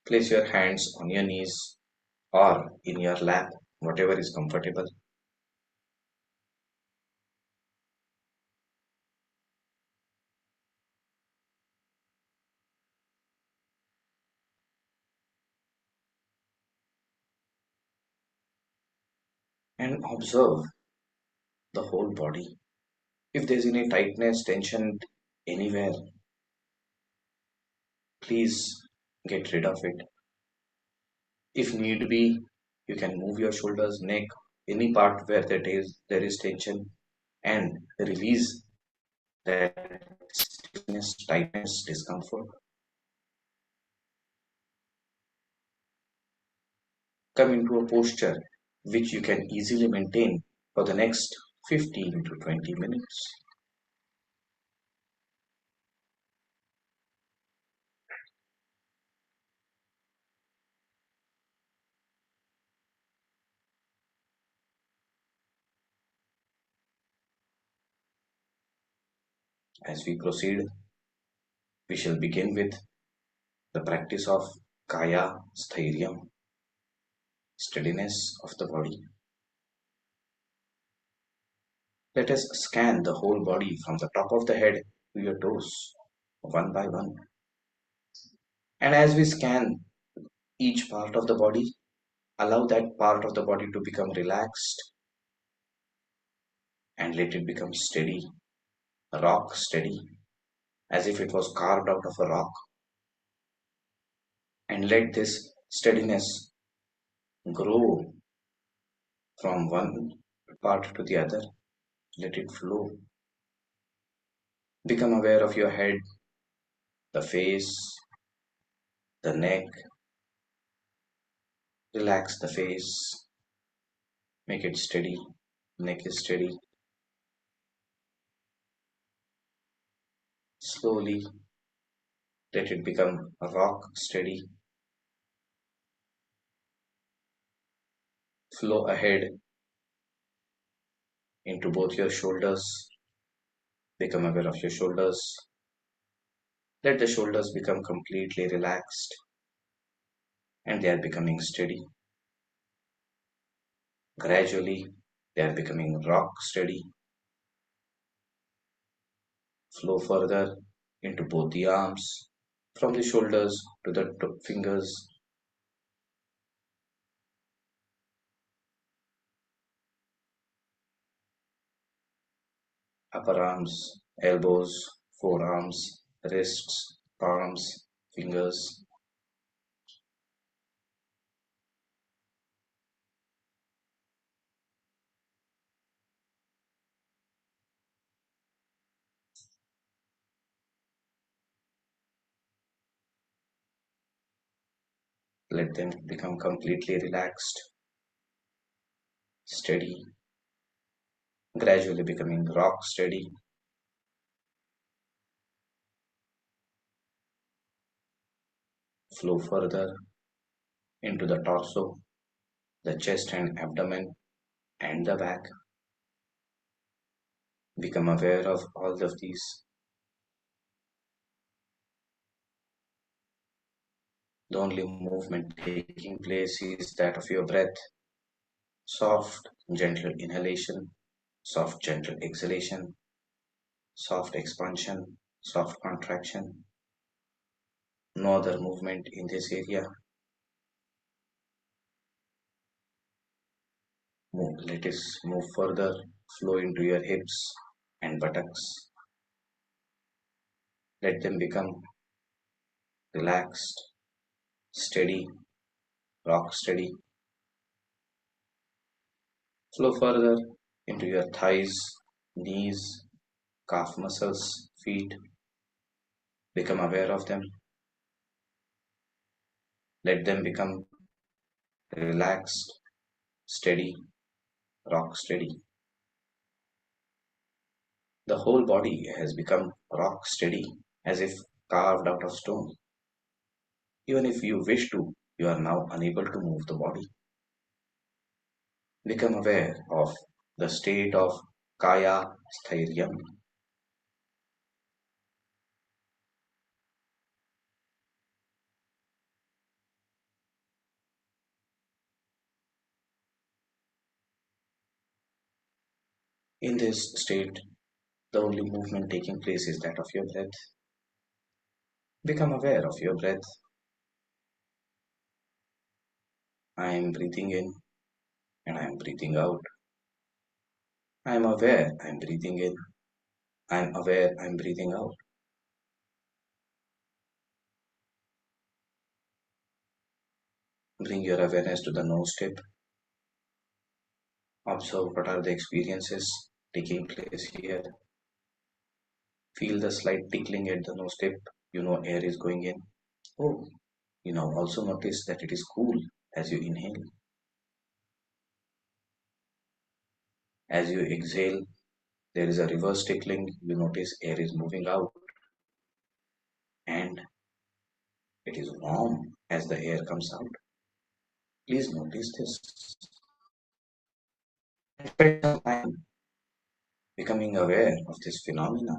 Place your hands on your knees or in your lap, whatever is comfortable. And observe the whole body. If there's any tightness, tension anywhere, please get rid of it. If need be, you can move your shoulders, neck, any part where there is tension, and release that stiffness, tightness, discomfort. Come into a posture which you can easily maintain for the next 15 to 20 minutes. As we proceed, we shall begin with the practice of Kaya Sthiryam, steadiness of the body. Let us scan the whole body from the top of the head to your toes, one by one. And as we scan each part of the body, allow that part of the body to become relaxed and let it become steady, rock steady, as if it was carved out of a rock. and let this steadiness grow from one part to the other. Let it flow. Become aware of your head, the face, the neck. Relax the face, make it steady. Neck is steady. Slowly let it become rock steady. Flow ahead into both your shoulders. Become aware of your shoulders. Let the shoulders become completely relaxed and they are becoming steady. Gradually, they are becoming rock steady. Flow further into both the arms, from the shoulders to the fingers. Upper arms, elbows, forearms, wrists, palms, fingers. Let them become completely relaxed, steady, gradually becoming rock steady. Flow further into the torso, the chest and abdomen, and the back. Become aware of all of these. The only movement taking place is that of your breath. Soft, gentle inhalation, soft, gentle exhalation, soft expansion, soft contraction. No other movement in this area. Let us move further, flow into your hips and buttocks. Let them become relaxed, steady, rock steady. Flow further into your thighs, knees, calf muscles, feet. Become aware of them. Let them become relaxed, steady, rock steady. The whole body has become rock steady, as if carved out of stone. Even if you wish to, you are now unable to move the body. Become aware of the state of Kaya Sthiryam. In this state, the only movement taking place is that of your breath. Become aware of your breath. I am breathing in and I am breathing out. I am aware I am breathing in. I am aware I am breathing out. Bring your awareness to the nose tip. Observe what are the experiences taking place here. Feel the slight tickling at the nose tip. You know air is going in. Oh, you now also notice that it is cool as you inhale. As you exhale, there is a reverse tickling. You notice air is moving out and it is warm as the air comes out. Please notice this. Spend some time becoming aware of this phenomena.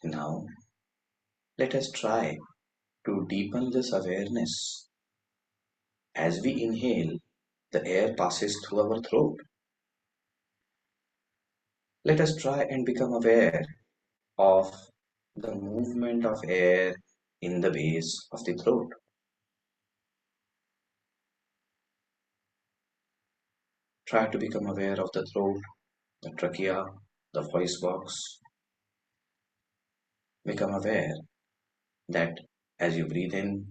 Now, let us try to deepen this awareness. As we inhale, the air passes through our throat. Let us try and become aware of the movement of air in the base of the throat. Try to become aware of the throat, the trachea, the voice box. Become aware that as you breathe in,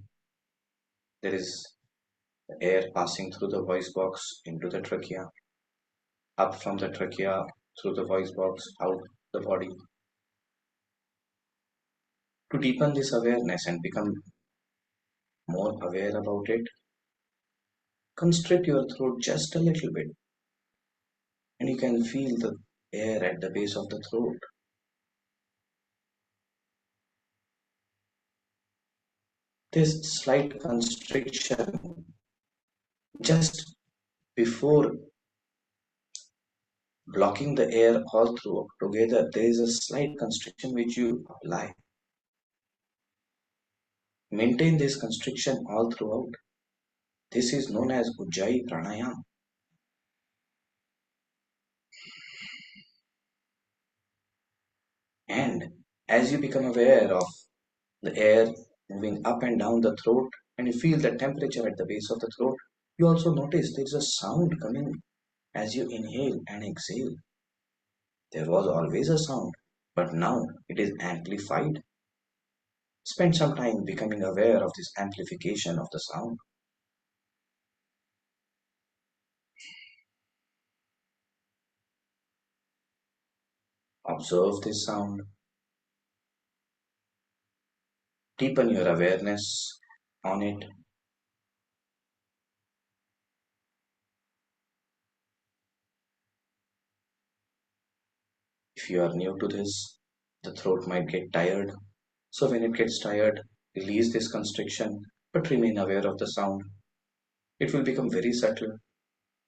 there is air passing through the voice box into the trachea, up from the trachea through the voice box, out the body. To deepen this awareness and become more aware about it, constrict your throat just a little bit, and you can feel the air at the base of the throat. This slight constriction just before blocking the air all through together, there is a slight constriction which you apply. Maintain this constriction all throughout. This is known as Ujjayi Pranayama. And as you become aware of the air moving up and down the throat, and you feel the temperature at the base of the throat, you also notice there is a sound coming as you inhale and exhale. There was always a sound, but now it is amplified. Spend some time becoming aware of this amplification of the sound. Observe this sound. Deepen your awareness on it. If you are new to this, the throat might get tired. So when it gets tired, release this constriction, but remain aware of the sound. It will become very subtle.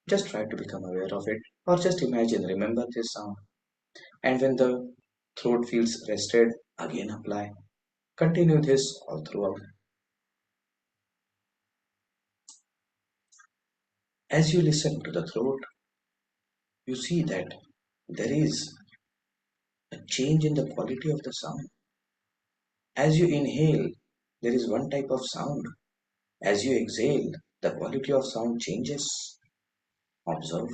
Just try to become aware of it, or just imagine, remember this sound. And when the throat feels rested, again apply. Continue this all throughout. As you listen to the throat, you see that there is a change in the quality of the sound. As you inhale, there is one type of sound. As you exhale, the quality of sound changes. Observe.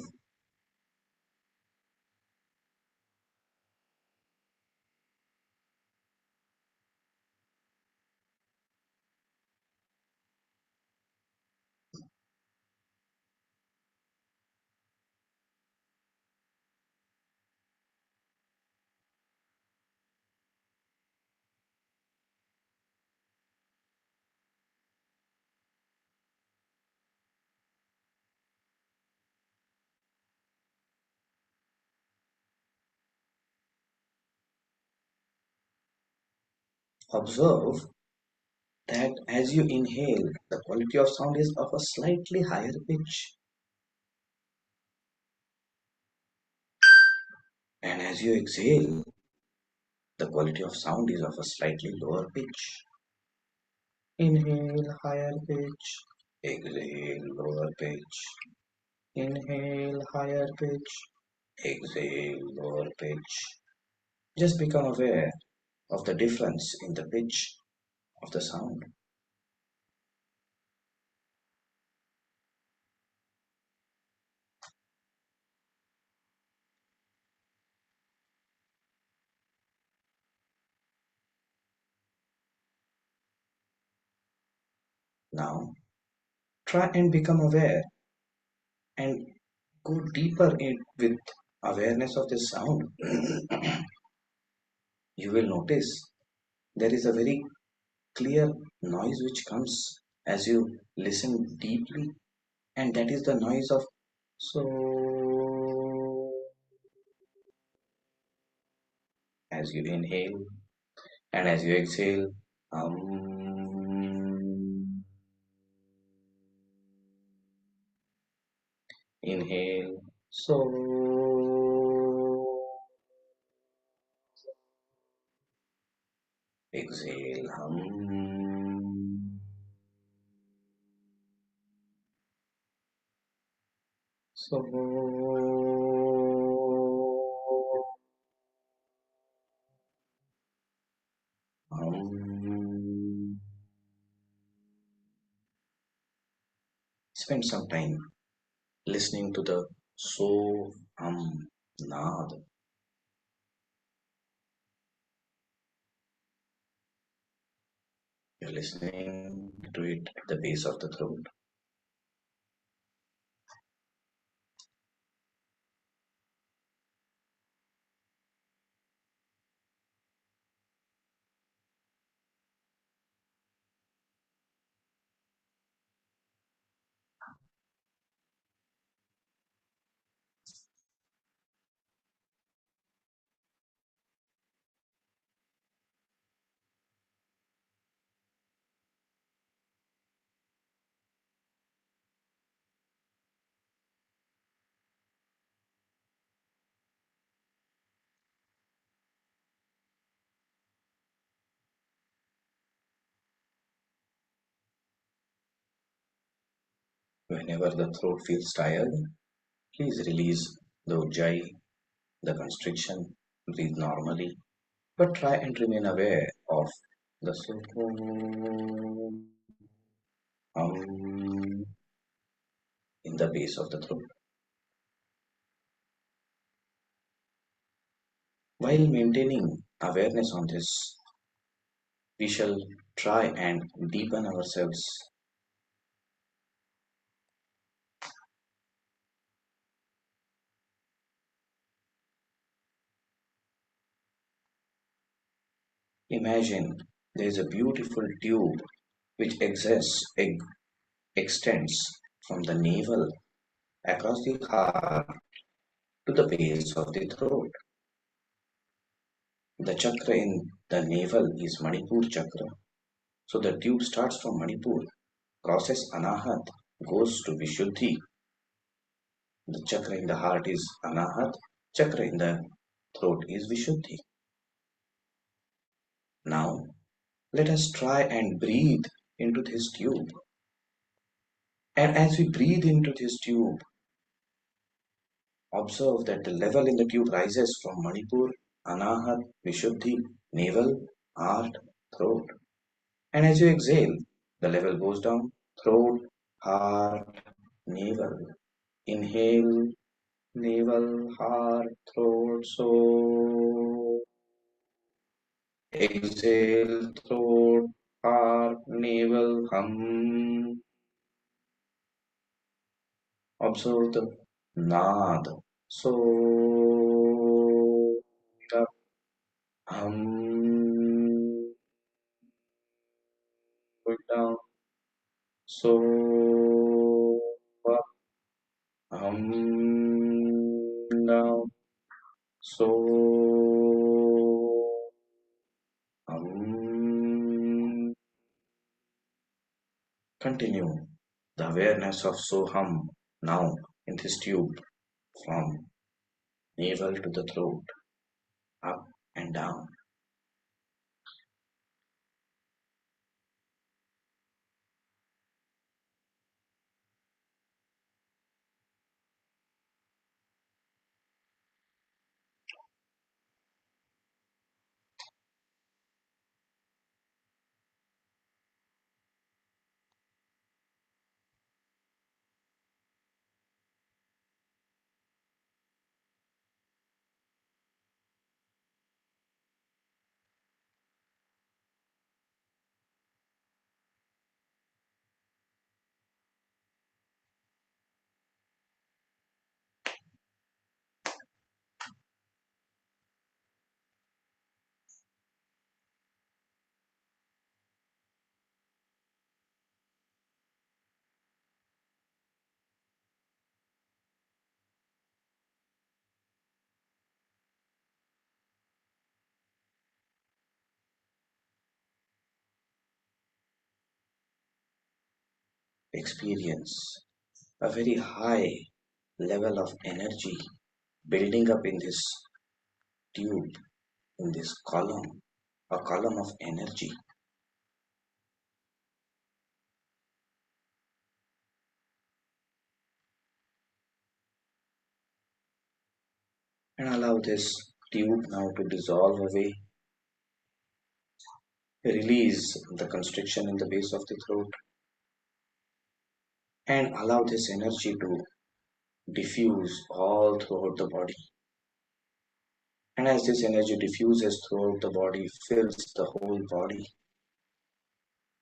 Observe that as you inhale, the quality of sound is of a slightly higher pitch. And as you exhale, the quality of sound is of a slightly lower pitch. Inhale, higher pitch. Exhale, lower pitch. Inhale, higher pitch. Exhale, lower pitch. Just become aware of the difference in the pitch of the sound. Now, try and become aware and go deeper in with awareness of the sound. You will notice there is a very clear noise which comes as you listen deeply, and that is the noise of so. As you inhale and as you exhale, inhale so. Exhale, hum. So, hum. Spend some time listening to the so nad. You're listening to it at the base of the throat. Whenever the throat feels tired, please release the ujjayi, the constriction, breathe normally, but try and remain aware of the so in the base of the throat. While maintaining awareness on this, we shall try and deepen ourselves. Imagine there is a beautiful tube which extends from the navel across the heart to the base of the throat. The chakra in the navel is Manipur chakra. So the tube starts from Manipur, crosses Anahat, goes to Vishuddhi. The chakra in the heart is Anahat, chakra in the throat is Vishuddhi. Now, let us try and breathe into this tube. And as we breathe into this tube, observe that the level in the tube rises from Manipur, Anahat, Vishuddhi, navel, heart, throat. And as you exhale, the level goes down, throat, heart, navel. Inhale, navel, heart, throat, so. Exhale, throat, heart, navel, hum. Observe the nad. So, hum. Put down. So, hum. Down. So, hum. Continue the awareness of Soham now in this tube from navel to the throat, up and down. Experience a very high level of energy building up in this tube, in this column a column of energy. And allow this tube now to dissolve away. Release the constriction in the base of the throat and allow this energy to diffuse all throughout the body. And as this energy diffuses throughout the body, fills the whole body,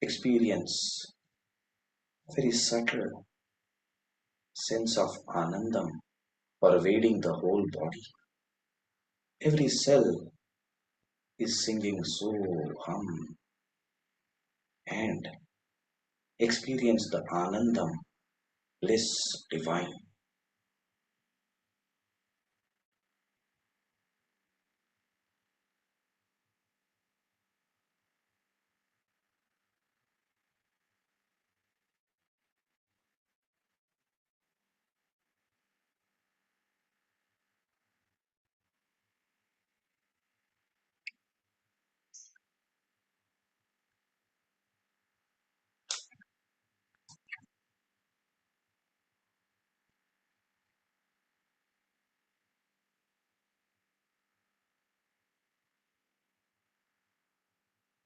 experience very subtle sense of anandam pervading the whole body. Every cell is singing so hum and experience the anandam, bliss divine.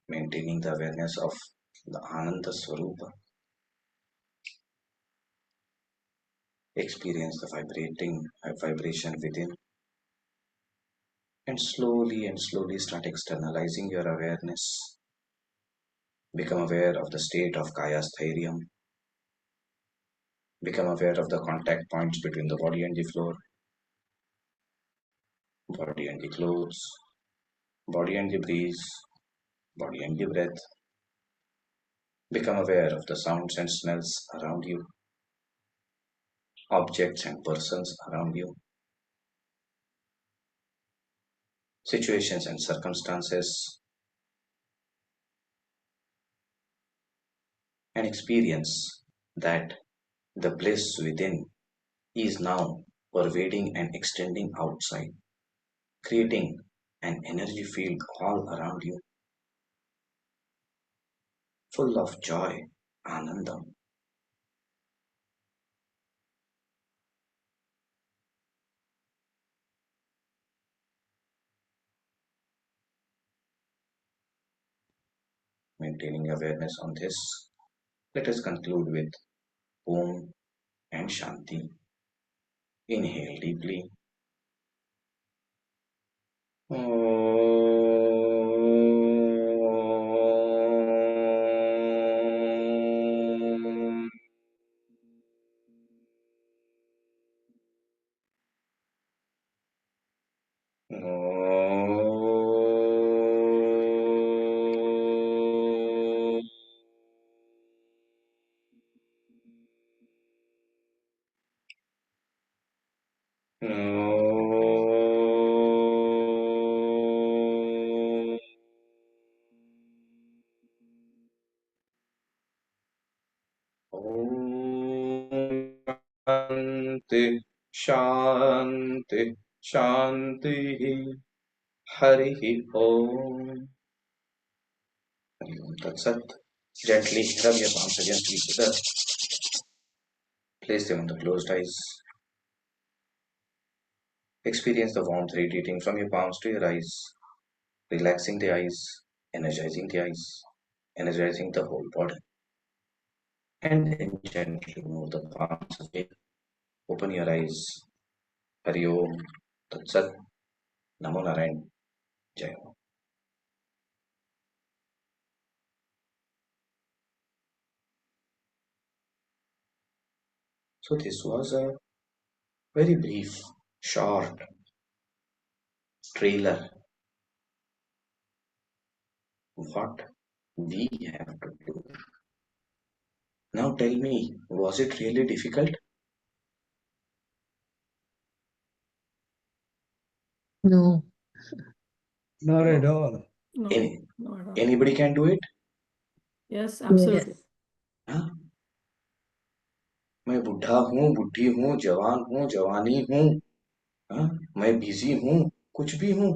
Maintaining the awareness of the Ananda Swarupa. Experience the vibration within and slowly start externalizing your awareness. Become aware of the state of Kaya Sthairyam. Become aware of the contact points between the body and the floor, body and the clothes, body and the breeze, body and the breath. Become aware of the sounds and smells around you, objects and persons around you, situations and circumstances, and experience that the bliss within is now pervading and extending outside, creating an energy field all around you, full of joy, anandam. Maintaining awareness on this, let us conclude with Om and Shanti. Inhale deeply. Shanti, Shanti, Shanti, Hari Om. Hari Om Tat Sat. Gently rub your palms against each other. Place them on the closed eyes. Experience the warmth radiating from your palms to your eyes, relaxing the eyes, energizing the whole body. And then gently move the palms away. Open your eyes. Hari Om Tat Sat. Namo Narayan. Jai Om. So this was a very brief, short trailer. What we have to do. Now tell me, was it really difficult? No. Not at all. No, Any, not at all. anybody can do it? Yes, absolutely. हाँ? मैं बुढ़ा हूँ, बुढ़ी हूँ, जवान हूँ, जवानी हूँ, हाँ? मैं बिजी हूँ, कुछ भी हूँ,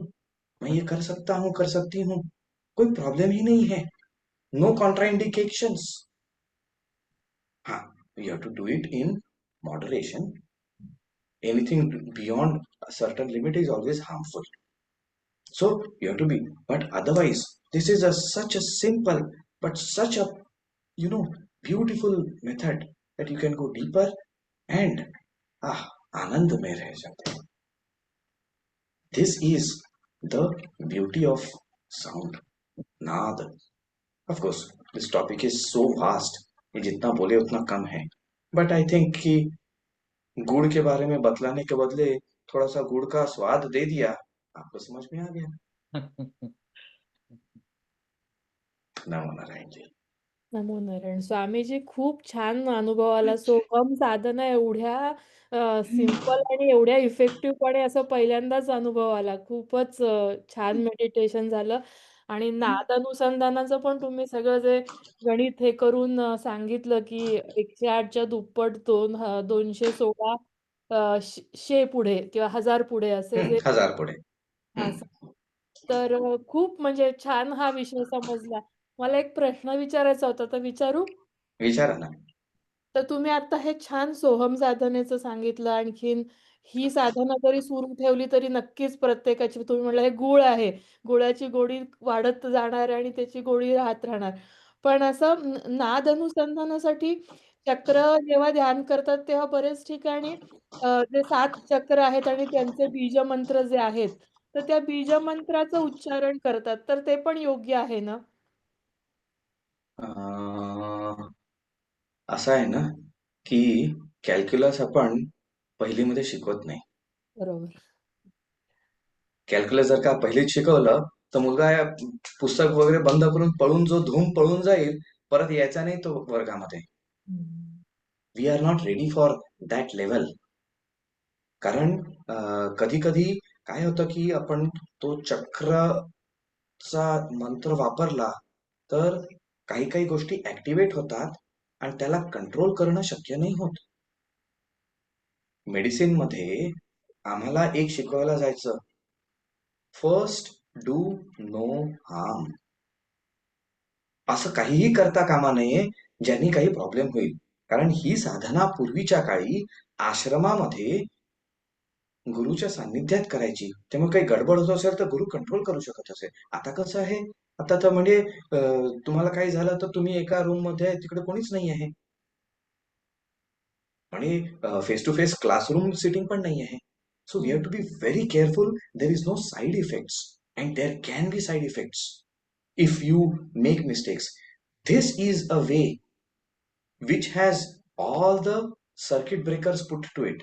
मैं ये कर सकता हूँ, कर सकती हूँ, कोई प्रॉब्लम ही नहीं है, नो कॉन्ट्राइंडिकेशंस. हाँ, you have to do it in moderation. Anything beyond a certain limit is always harmful. So you have to be, but otherwise, this is such a simple but such a, beautiful method that you can go deeper and आनंद में रह जाते हैं. This is the beauty of sound, नाद. Of course, this topic is so vast. ये जितना बोले उतना कम है. But I think कि गुड़ के बारे में बतलाने के बदले थोड़ा सा गुड़ का स्वाद दे दिया, आपको समझ में आ गया. नमो नारायण जी. नमो नारायण. स्वामीजी, खूप छान अनुभव आला. सोहम साधना एवढ्या सिंपल आणि एवढ्या इफेक्टिव्हपणे असं पहिल्यांदाच अनुभव आला. खूपच छान मेडिटेशन झालं आणि नाद अनुसंधानाचं पण तुम्ही सगळं जे गणित हे करून सांगितलं की 108च्या दुप्पट 216 शे पुढे किंवा 1000 पुढे असे जे 1000 पुढे. असं. तर खूप म्हणजे छान हा विषय समजला. मला एक प्रश्न विचारायचा होता, तर विचारू? विचारा ना. तर तुम्ही आता हे छान सोहम साधनेचं सांगितलं. आणखीन ही साधना जरी सुरू ठेवली तरी नक्कीच प्रत्येकाची, तुम्ही म्हटलं हे गूळ आहे, गुळाची गोडी वाढत जाणार आणि त्याची गोडी राहत राहणार. पण असं नाद अनुसंधानासाठी चक्र जेव्हा ध्यान करतात तेव्हा बरेच ठिकाणी जे 7 चक्र आहेत आणि त्यांचे बीजमंत्र जे आहेत, तर त्या बीजमंत्राचं उच्चारण करतात. तर ते पण योग्य आहे ना? असं आहे ना की कॅल्क्युलस आपण पहिलीमध्ये शिकवत नाही. बरोबर. कॅल्क्युलस जर का पहिलीच शिकवलं तर मुलगा पुस्तक वगैरे बंद करून पळून धूम पळून जाईल, परत यायचा नाही तो वर्गामध्ये. We are not ready for that level. कारण कधी कधी काय होतं की आपण तो चक्रचा मंत्र वापरला तर काही काही गोष्टी ऍक्टिव्हेट होतात आणि त्याला कंट्रोल करणं शक्य नाही होत. मेडिसिन मध्ये आम्हाला एक शिकवायला जायचं, फर्स्ट डू नो हार्म. असं काहीही करता कामा नये ज्यांनी काही प्रॉब्लेम होईल. कारण ही साधना पूर्वीच्या काळी आश्रमामध्ये गुरुच्या सान्निध्यात करायची, त्यामुळे काही गडबड होत असेल तर गुरु कंट्रोल करू शकत असेल. आता कसं आहे, आता तर म्हणजे तुम्हाला काही झालं तर तुम्ही एका रूम मध्ये आहे, तिकडे कोणीच नाही आहे आणि face to face classroom sitting पण नाही आहे. So we have to be very careful. There is no side effects and there can be side effects if you make mistakes. This is a way which has all the circuit breakers put to it.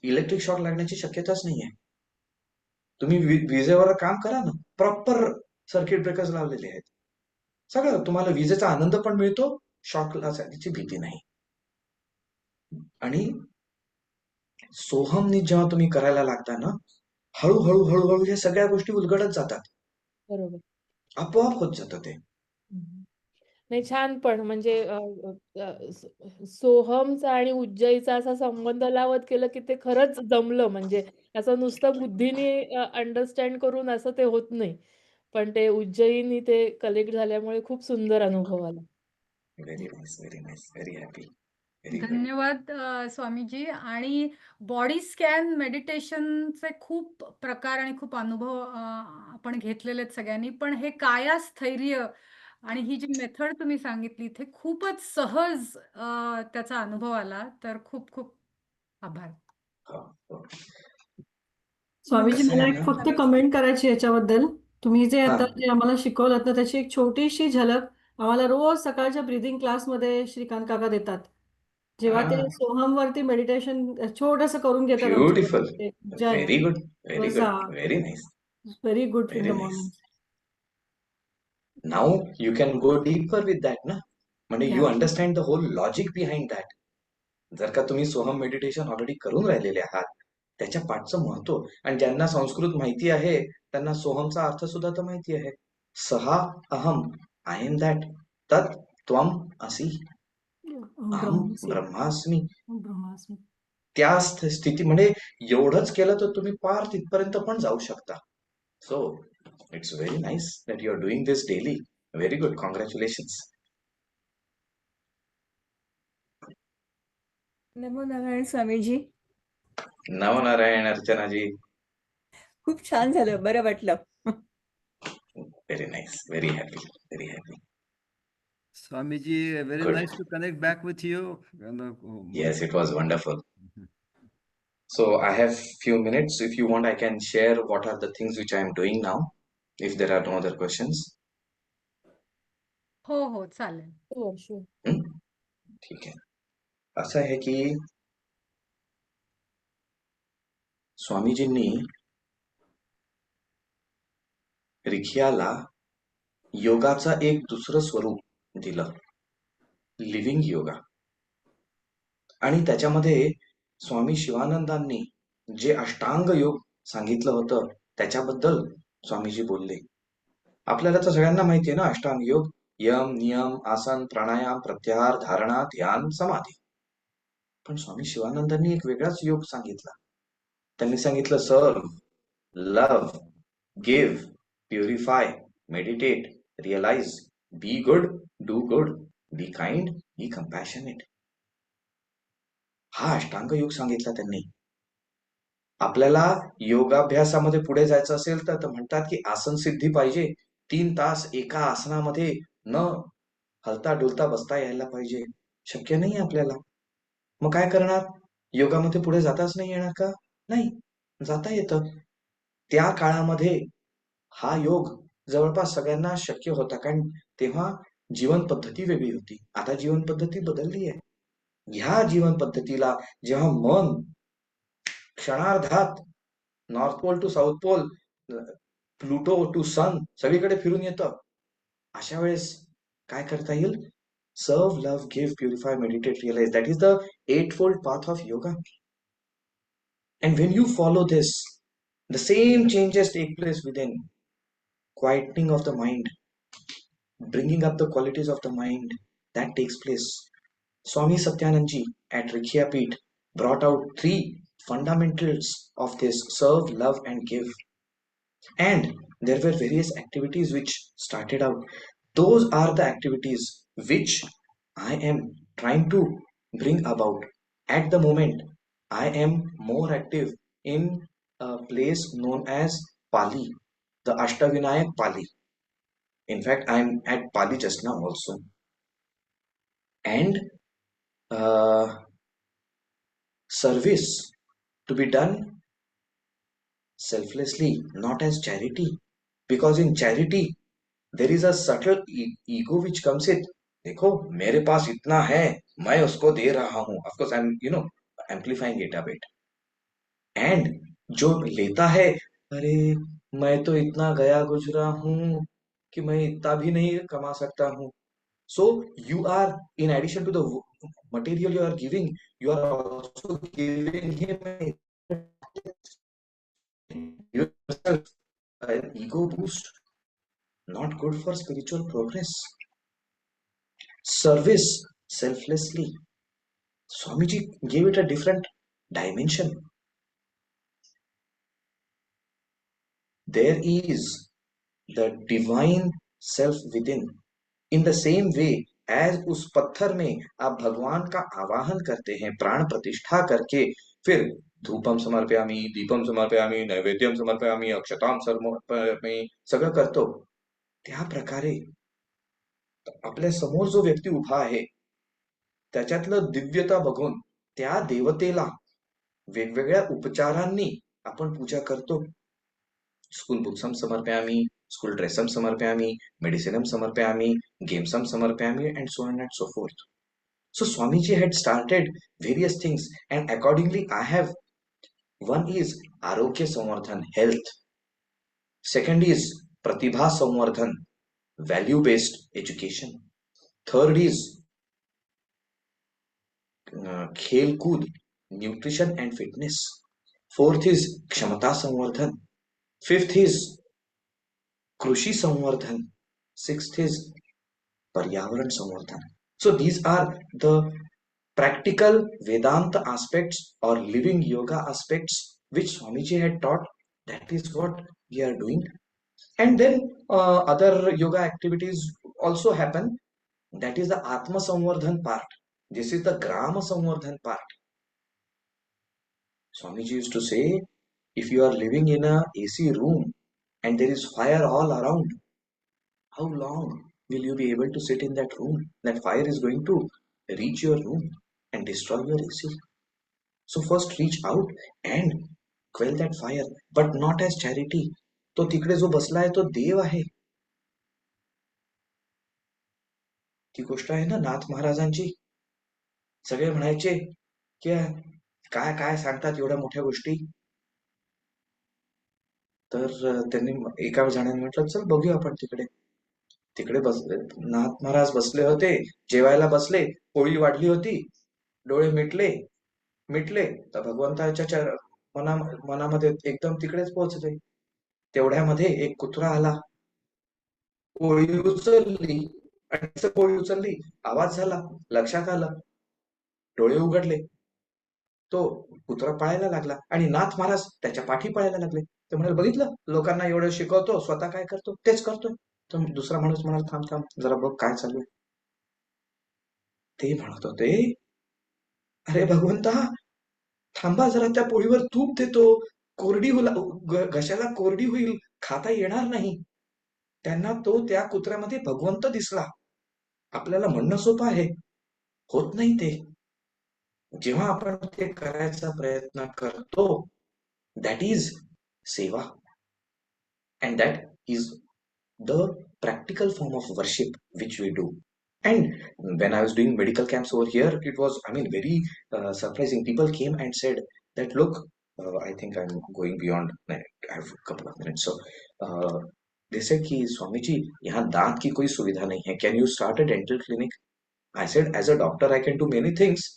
Electric shock लागण्याची शक्यताच नाहीये. तुम्ही विजेवर काम करा ना, proper circuit breakers लावलेले आहेत, सगळं तुम्हाला विजेचा आनंद पण मिळतो, शॉक लागण्याची भीती नाही. आणि सोहमनी जेव्हा तुम्ही करायला लागता ना, हळूहळू हळूहळू या सगळ्या गोष्टी उलगडत जातात. बरोबर. आपोआप होत जातं ते. नाही, छान. पण म्हणजे सोहमचा आणि उज्जयीचा असा संबंध लावत केलं की ते खरंच जमलं. म्हणजे असं नुसतं बुद्धीने अंडरस्टँड करून असं ते होत नाही. पण ते उज्जयीनी ते कलेक्ट झाल्यामुळे खूप सुंदर अनुभव आला. Very nice, very nice, very happy. Very धन्यवाद स्वामीजी. आणि बॉडी स्कॅन मेडिटेशनचे खूप प्रकार आणि खूप अनुभव आपण घेतलेले आहेत सगळ्यांनी. पण हे कायास्थैर्य आणि ही जी मेथड तुम्ही सांगितली ते खूपच सहज त्याचा अनुभव आला. तर खूप खूप आभार. स्वामीजी, कसं मला आहे एक ना, फक्त कमेंट करायची याच्याबद्दल. तुम्ही जे हा आता जे आम्हाला शिकवलं ना त्याची एक छोटीशी झलक आम्हाला रोज सकाळच्या ब्रीदिंग क्लासमध्ये श्रीकांत काका देतात. जेव्हा ते सोहम वरती मेडिटेशन छोटंसं करून घेतात ब्युटिफुल, आमच्याकडे. व्हेरी गुड, व्हेरी गुड, बसा. Very nice, very good in very the nice. Morning. Now you can go deeper with that ना, म्हणजे यू या. Understand the whole logic behind that. जर का तुम्ही सोहम मेडिटेशन ऑलरेडी करून राहिलेले आहात, त्याच्या पाठचं महत्व, आणि ज्यांना संस्कृत माहिती आहे त्यांना सोहमचा अर्थ सुद्धा तर माहिती आहे. सहा अहम, आय एम दॅट, तत् त्वम असि, अहम ब्रह्मास्मी. ब्रह्मास्मी. त्या स्थिती म्हणजे एवढंच केलं तर तुम्ही पार तिथपर्यंत पण जाऊ शकता. So it's very nice that you're doing this daily. Very good. Congratulations. NaMo Narayan Swamiji. Navanarayan Archana ji. खूप छान झालं, बरं वाटलं. Very nice. Very happy. Very happy. Swamiji, very Good. nice to connect back with you. Yes, it was wonderful. So I have few minutes. If you want, I can share what are the things which I am doing now, if there are no other questions. हो हो चालेल. Sure, sure. ठीक आहे. असं आहे की स्वामीजींनी रिखियाला योगाचा एक दुसरं स्वरूप दिलं, लिव्हिंग योगा. आणि त्याच्यामध्ये स्वामी शिवानंदांनी जे अष्टांग योग सांगितलं होतं त्याच्याबद्दल स्वामीजी बोलले. आपल्याला तर सगळ्यांना माहिती आहे ना अष्टांग योग, यम, नियम, आसन, प्राणायाम, प्रत्याहार, धारणा, ध्यान, समाधी. पण स्वामी शिवानंदांनी एक वेगळाच योग सांगितला. त्यांनी सांगितलं सर्व, love, give, purify, meditate, realise, be good, do good, be kind, be compassionate. हा अष्टांग योग सांगितला त्यांनी. आपल्याला योगाभ्यासामध्ये पुढे जायचं असेल तर म्हणतात की आसन सिद्धी पाहिजे. 3 तास एका आसनामध्ये न हलता डुलता बसता यायला पाहिजे. शक्य नाही आपल्याला. मग काय करणार? योगामध्ये पुढे जाताच नाही येणार का? नाही, जाता येतं. त्या काळामध्ये हा योग जवळपास सगळ्यांना शक्य होता, कारण तेव्हा जीवन पद्धती वेगळी होती. आता जीवन पद्धती बदलली आहे. ह्या जीवन पद्धतीला जेव्हा मन क्षणार्धात north pole to south pole, Pluto to sun सगळीकडे फिरून येतं, अशा वेळेस काय करता येईल? सर्व, love, give, purify, meditate, realise. That is the 8-fold path of yoga. And when you follow this, the same changes take place within. Quietening of the mind, bringing up the qualities of the mind, that takes place. Swami Satyananda ji at Rikhiya Peeth brought out 3 fundamentals of this: serve, love, and give. And there were various activities which started out. Those are the activities which I am trying to bring about. At the moment, I am more active in a place known as Pali, the Ashtavinayak Pali. In fact, I am at Pali just now also. And service to be done selflessly, not as charity. Because in charity, there is a subtle ego which comes in. देखो मेरे पास इतना है, मैं उसको दे रहा हूं. Of course, I'm amplifying it a bit. And जो लेता है, अरे मैं तो इतना गया गुजरा हूं कि मैं इतना भी नहीं कमा सकता हूं. So you are, in addition to the material you are giving, you are also giving him yourself an ego boost. Not good for spiritual progress. Service selflessly. Swamiji gave it a different dimension. There is the divine self within. In the same way as उस पत्थर में आप भगवान का आवाहन करते हैं प्राण प्रतिष्ठा करके, फिर धूपम समर्पयामी, दीपम समर्पयामी, नैवेद्यम समर्पयामी, अक्षताम समर्पयामी सगळं करतो, त्या प्रकारे आपल्या समोर जो व्यक्ती उभा आहे त्याच्यातलं दिव्यता बघून त्या देवतेला वेगवेगळ्या उपचारांनी आपण पूजा करतो. स्कूल बुक्सम समर्पयामी, स्कूल ड्रेसम समर्पयामी, मेडिसिनम समर्पयामी, गेम्सम समर्पयामी, and so on and so forth. So Swamiji had started various things, and accordingly I have, one is Arogya Samvardhan, health. Second is Pratibha Samvardhan, value-based education. Third is Khel Kood, nutrition and fitness. Fourth is Kshamata Samvardhan. Fifth is Krushi Samvardhan. Sixth is Paryavaran Samvardhan. So these are the practical Vedanta aspects or living yoga aspects which Swamiji had taught. That is what we are doing. And then other yoga activities also happen. That is the Atma Samvardhan part. This is the Grama Samvardhan part. Swamiji used to say, if you are living in a AC room and there is fire all around, how long will you be able to sit in that room? That fire is going to reach your room and destroy your AC. So first reach out and quell that fire, but not as charity. तो तिकडे जो बसला आहे तो देव आहे. ती गोष्ट आहे ना नाथ महाराजांची. सगळे म्हणायचे की काय काय सांगतात एवढ्या मोठ्या गोष्टी. तर त्यांनी एका जणाने म्हटलं चल बघूया आपण तिकडे. तिकडे बसले नाथ महाराज बसले होते, जेवायला बसले, पोळी वाढली होती, डोळे मिटले तर भगवंताच्या मनामध्ये एकदम तिकडेच पोहोचले. तेवढ्यामध्ये एक कुत्रा आला, पोळी उचलली आणि पोळी उचलली, आवाज झाला, लक्षात आलं, डोळे उघडले, तो कुत्रा पळायला लागला आणि नाथ महाराज त्याच्या पाठी पळायला लागले. ते म्हणाले बघितलं लोकांना एवढं शिकवतो, स्वतः काय करतो तेच करतोय. तर दुसरा माणूस म्हणाला थांब थांब जरा बघ काय चालू आहे. ते म्हणत होते अरे भगवंता थांबा जरा, त्या पोळीवर तूप देतो, कोरडी घशाला कोरडी होईल, खाता येणार नाही. त्यांना तो त्या कुत्र्यामध्ये भगवंत दिसला. आपल्याला म्हणणं सोपं आहे, होत नाही ते. जेव्हा आपण ते करायचा प्रयत्न करतो, that is seva, and that is the practical form of worship which we do. And when I was doing medical camps over here, it was, I mean, very surprising. People came and said that, look, I think I'm going beyond, I have a couple of minutes. So they said ki Swamiji, yahan daant ki koi suvidha nahi hai. Can you start a dental clinic? I said, as a doctor, I can do many things.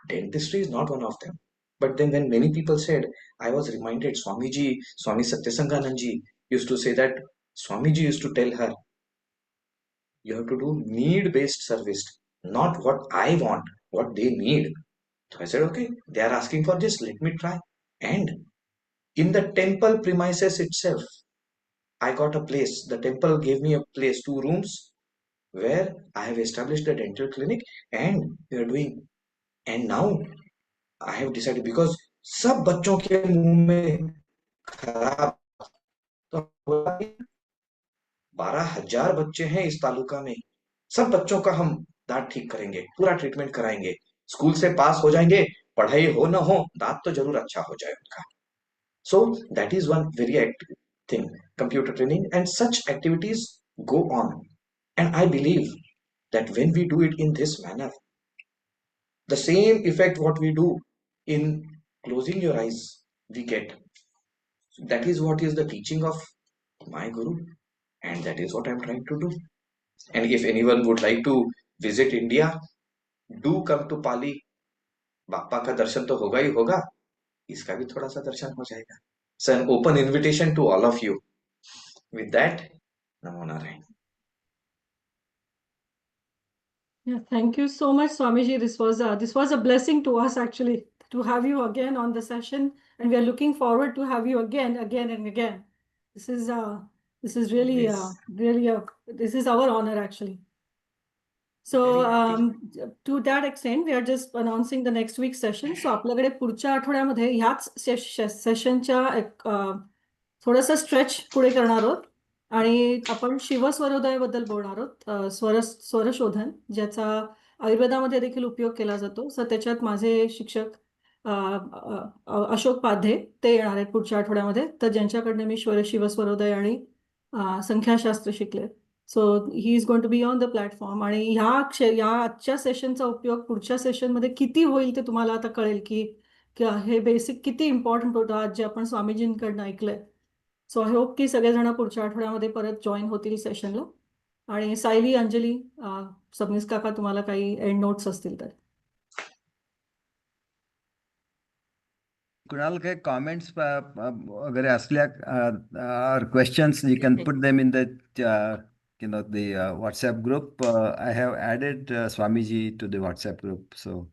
Dentistry is not one of them. But then when many people said, I was reminded, Swamiji, Swami Satyasangananji used to say that, Swamiji used to tell her, you have to do need-based service, not what I want, what they need. So I said, okay, they are asking for this, let me try. And in the temple premises itself, I got a place. The temple gave me a place, 2 rooms, where I have established a dental clinic and we are doing. And now I have decided, because सब बच्चों के मुंह में खराब, तो 12,000 बच्चे हैं इस तालुका में, सब बच्चों का हम दांत ठीक करेंगे, पूरा ट्रीटमेंट कराएंगे, स्कूल से पास हो जाएंगे, पढ़ाई हो ना हो दांत तो जरूर अच्छा हो जाए उनका. So that is one very active thing, computer training, and such activities go on. And I believe that when we do it in this manner, the same effect what we do in closing your eyes we get. That is what is the teaching of my guru, and that is what I'm trying to do. And if anyone would like to visit India, do come to Pali. Bappa का दर्शन तो होगा ही होगा, इसका भी थोड़ा सा दर्शन हो जाएगा. So an open invitation to all of you. With that, Namo Narayan. Yeah, thank you so much, Swamiji. This was a blessing to us actually to have you again on the session, and we are looking forward to have you again and again. This is really this is our honor actually. So to that extent, we are just announcing the next week's session. So आपल्याकडे पुढच्या आठवड्यामध्ये ह्याच सेशनच्या एक थोडंसं stretch पुढे करणार आहोत आणि आपण शिवस्वरोदयाबद्दल बोलणार आहोत. स्वरशोधन, ज्याचा आयुर्वेदामध्ये देखील उपयोग केला जातो. सो त्याच्यात माझे शिक्षक अशोक पाध्ये ते येणार आहेत पुढच्या आठवड्यामध्ये, तर ज्यांच्याकडनं मी शिवस्वरोदय आणि संख्याशास्त्र शिकले. So he is going to be on the platform. आणि ह्या आजच्या सेशनचा उपयोग पुढच्या सेशनमध्ये किती होईल ते तुम्हाला आता कळेल की हे बेसिक किती इम्पॉर्टंट होतं आज जे आपण स्वामीजींकडनं ऐकलंय. सो आय होप की सगळेजण पुढच्या आठवड्यामध्ये परत जॉईन होतील सेशनला. आणि सायली, अंजली, सबनीस काका, तुम्हाला काही एंड नोट्स असतील तर. कुणाल काही कमेंट्स वगैरे असल्या or questions, you can put them in the the WhatsApp group. I have added Swamiji to the WhatsApp group, so